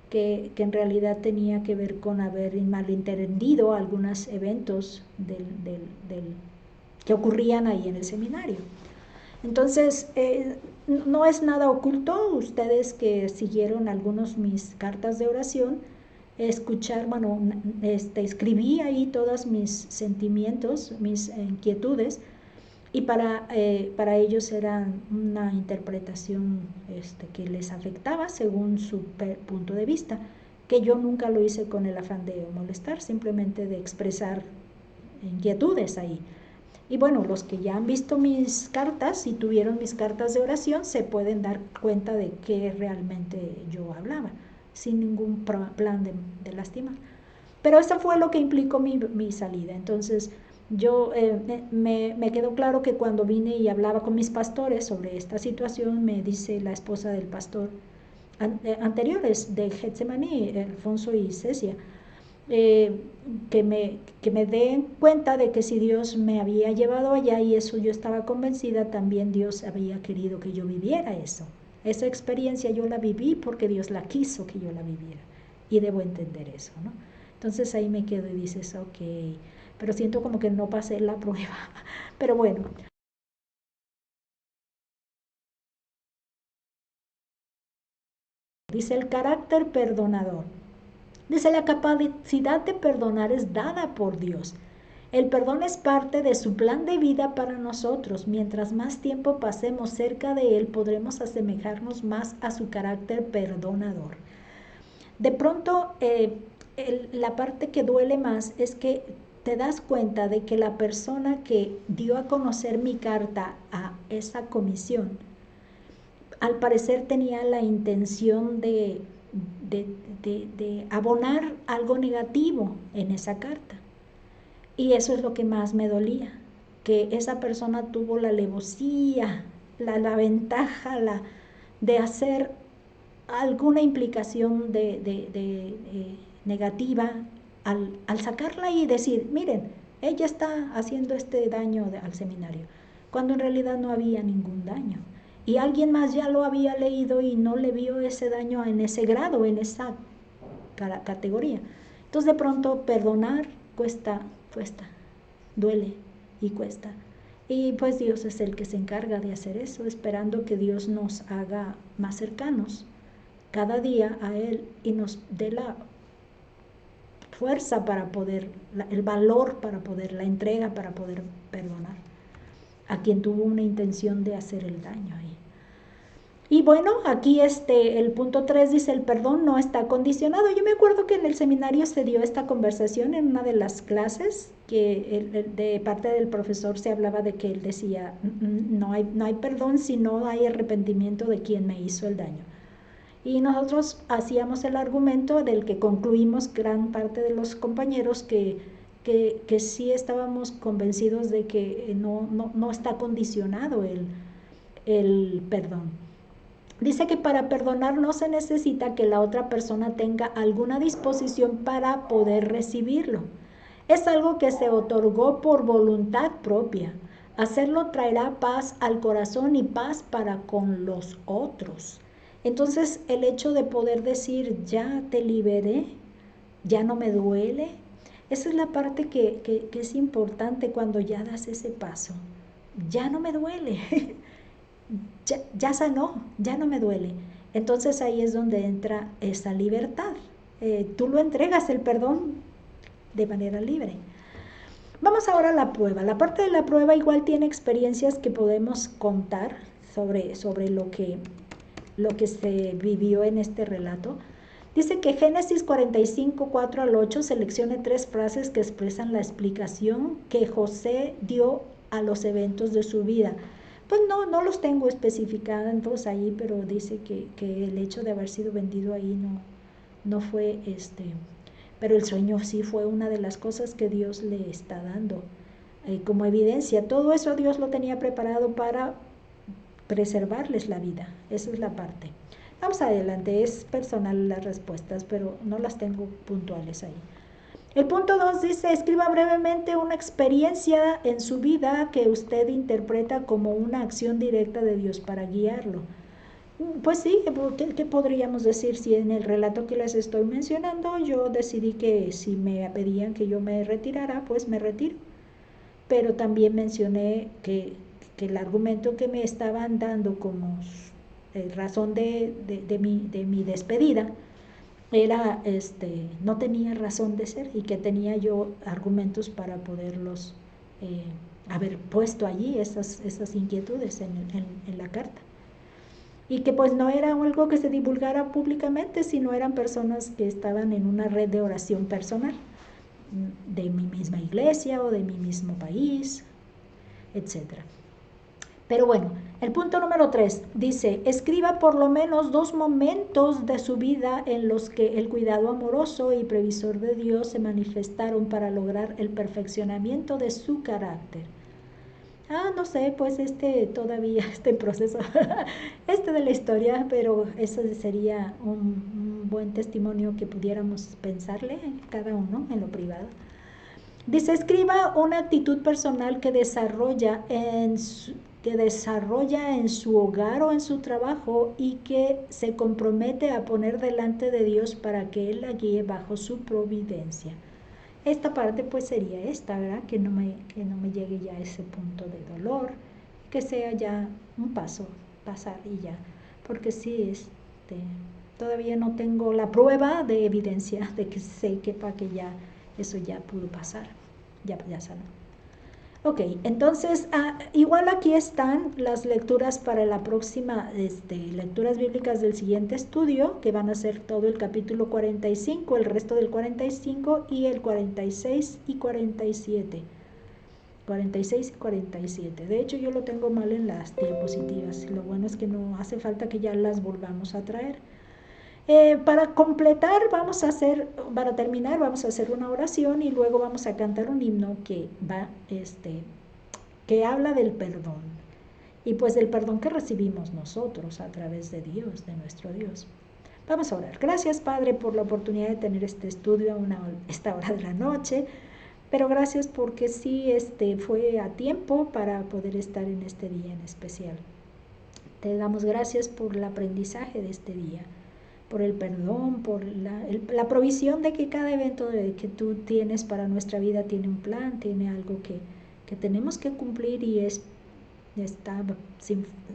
que en realidad tenía que ver con haber malentendido algunos eventos que ocurrían ahí en el seminario. Entonces, no es nada oculto, ustedes que siguieron algunos mis cartas de oración, escribí ahí todos mis sentimientos, mis inquietudes, y para ellos era una interpretación que les afectaba según su punto de vista, que yo nunca lo hice con el afán de molestar, simplemente de expresar inquietudes ahí. Y bueno, los que ya han visto mis cartas y tuvieron mis cartas de oración se pueden dar cuenta de que realmente yo hablaba, sin ningún plan de lastimar. Pero eso fue lo que implicó mi salida. Entonces, yo me quedó claro que cuando vine y hablaba con mis pastores sobre esta situación, me dice la esposa del pastor anteriores de Getsemaní, Alfonso y Cecia, que me den cuenta de que si Dios me había llevado allá y eso yo estaba convencida, también Dios había querido que yo viviera eso. Esa experiencia yo la viví porque Dios la quiso que yo la viviera y debo entender eso, ¿no? Entonces ahí me quedo y dices, ok, pero siento como que no pasé la prueba, pero bueno. Dice el carácter perdonador. Dice, la capacidad de perdonar es dada por Dios. El perdón es parte de su plan de vida para nosotros. Mientras más tiempo pasemos cerca de Él, podremos asemejarnos más a su carácter perdonador. De pronto, la parte que duele más es que te das cuenta de que la persona que dio a conocer mi carta a esa comisión, al parecer tenía la intención de abonar algo negativo en esa carta. Y eso es lo que más me dolía, que esa persona tuvo la alevosía, la ventaja de hacer alguna implicación negativa al sacarla y decir, miren, ella está haciendo este daño al seminario, cuando en realidad no había ningún daño. Y alguien más ya lo había leído y no le vio ese daño en ese grado, en esa categoría. Entonces de pronto perdonar cuesta. duele y cuesta. Y pues Dios es el que se encarga de hacer eso, esperando que Dios nos haga más cercanos cada día a Él y nos dé la fuerza para poder, el valor para poder, la entrega para poder perdonar a quien tuvo una intención de hacer el daño ahí. Y bueno, aquí el punto 3 dice, el perdón no está condicionado. Yo me acuerdo que en el seminario se dio esta conversación en una de las clases, que de parte del profesor se hablaba de que él decía, no hay perdón si no hay arrepentimiento de quien me hizo el daño. Y nosotros hacíamos el argumento del que concluimos gran parte de los compañeros que sí estábamos convencidos de que no está condicionado el perdón. Dice que para perdonar no se necesita que la otra persona tenga alguna disposición para poder recibirlo. Es algo que se otorgó por voluntad propia. Hacerlo traerá paz al corazón y paz para con los otros. Entonces, el hecho de poder decir, ya te liberé, ya no me duele, esa es la parte que es importante cuando ya das ese paso. Ya no me duele. Ya sanó, ya no me duele. Entonces ahí es donde entra esa libertad. Tú lo entregas el perdón de manera libre. Vamos ahora a la prueba. La parte de la prueba igual tiene experiencias que podemos contar sobre lo que se vivió en este relato. Dice que Génesis 45, 4 al 8 seleccione 3 frases que expresan la explicación que José dio a los eventos de su vida. Pues no los tengo especificados ahí, pero dice que el hecho de haber sido vendido ahí no fue pero el sueño sí fue una de las cosas que Dios le está dando como evidencia. Todo eso Dios lo tenía preparado para preservarles la vida. Esa es la parte. Vamos adelante, es personal las respuestas, pero no las tengo puntuales ahí. El punto 2 dice, escriba brevemente una experiencia en su vida que usted interpreta como una acción directa de Dios para guiarlo. Pues sí, ¿qué podríamos decir? Si en el relato que les estoy mencionando yo decidí que si me pedían que yo me retirara, pues me retiro. Pero también mencioné que el argumento que me estaban dando como razón de mi despedida era no tenía razón de ser y que tenía yo argumentos para poderlos haber puesto allí esas inquietudes en la carta, y que pues no era algo que se divulgara públicamente, sino eran personas que estaban en una red de oración personal de mi misma iglesia o de mi mismo país, etcétera. Pero bueno, el punto número 3 dice, escriba por lo menos 2 momentos de su vida en los que el cuidado amoroso y previsor de Dios se manifestaron para lograr el perfeccionamiento de su carácter. No sé, pues todavía está en proceso, de la historia, pero eso sería un buen testimonio que pudiéramos pensarle cada uno en lo privado. Dice, escriba una actitud personal que desarrolla en su hogar o en su trabajo y que se compromete a poner delante de Dios para que Él la guíe bajo su providencia. Esta parte pues sería ¿verdad? Que no me llegue ya a ese punto de dolor, que sea ya un pasar y ya, porque sí, todavía no tengo la prueba de evidencia de que sé que para que ya eso ya pudo pasar, ya sanó. Ok, entonces igual aquí están las lecturas para la próxima, lecturas bíblicas del siguiente estudio, que van a ser todo el capítulo 45, el resto del 45 y el 46 y 47. 46 y 47. De hecho yo lo tengo mal en las diapositivas, lo bueno es que no hace falta que ya las volvamos a traer. Para completar para terminar vamos a hacer una oración y luego vamos a cantar un himno que va que habla del perdón y pues del perdón que recibimos nosotros a través de Dios, de nuestro Dios. Vamos a orar. Gracias, Padre, por la oportunidad de tener este estudio a esta hora de la noche, pero gracias porque sí fue a tiempo para poder estar en este día en especial. Te damos gracias por el aprendizaje de este día. por el perdón, por la provisión de que cada evento que tú tienes para nuestra vida tiene un plan, tiene algo que tenemos que cumplir y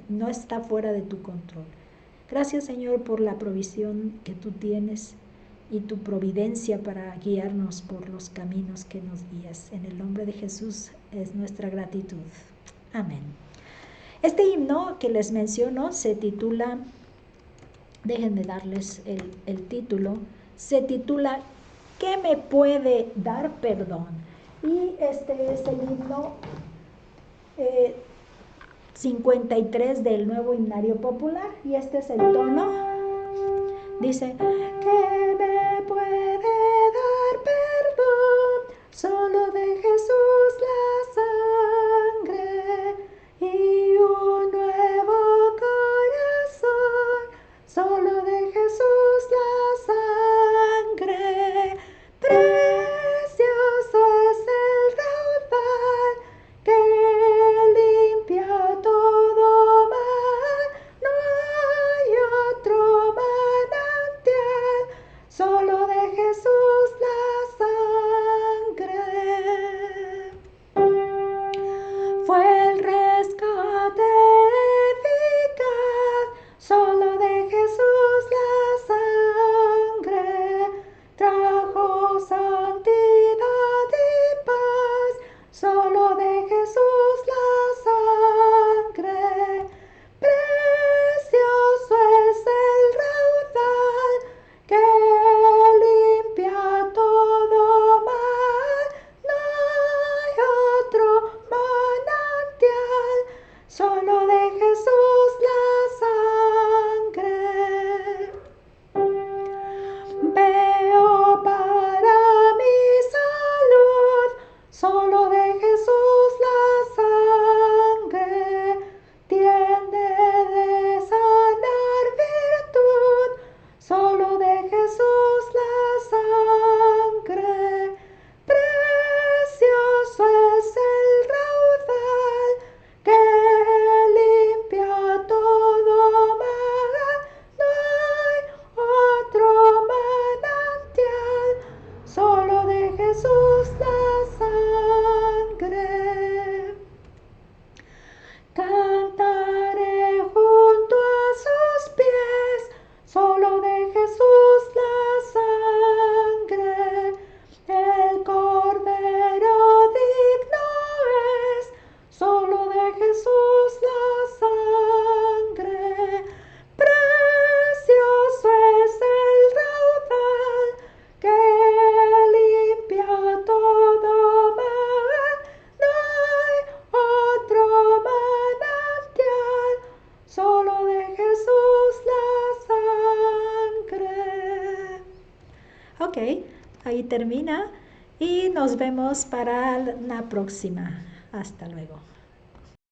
no está fuera de tu control. Gracias, Señor, por la provisión que tú tienes y tu providencia para guiarnos por los caminos que nos guías. En el nombre de Jesús es nuestra gratitud. Amén. Este himno que les menciono se titula, déjenme darles el título, se titula ¿Qué me puede dar perdón? Y este es el himno 53 del Nuevo Himnario Popular, y este es el tono. Dice: ¿qué me puede dar perdón? Solo de Jesús la sangre y un nuevo corazón. Solo de Jesús la sangre. Precioso es el raudal que limpia todo mal. No hay otro manantial, solo de Jesús la sangre. Fue el rescate eficaz, solo de Jesús la sangre. Trajo santidad y paz, solo de Jesús la sangre. Precioso es el raudal que limpia todo mal. No hay otro manantial, solo de Jesús la sangre. Veo para mi salud, solo de Jesús la sangre. Tiende de sanar virtud, solo de Jesús la sangre. Precioso es el raudal que limpia todo mal. No hay otro manantial, solo de Jesús la sangre. Cantaré junto a sus pies, solo de Jesús la sangre. El Cordero digno es, solo de Jesús la sangre. Precioso es el raudal que limpia todo mal. No hay otro manantial, solo de Jesús la sangre. Ok, ahí termina y nos vemos para la próxima. Hasta luego.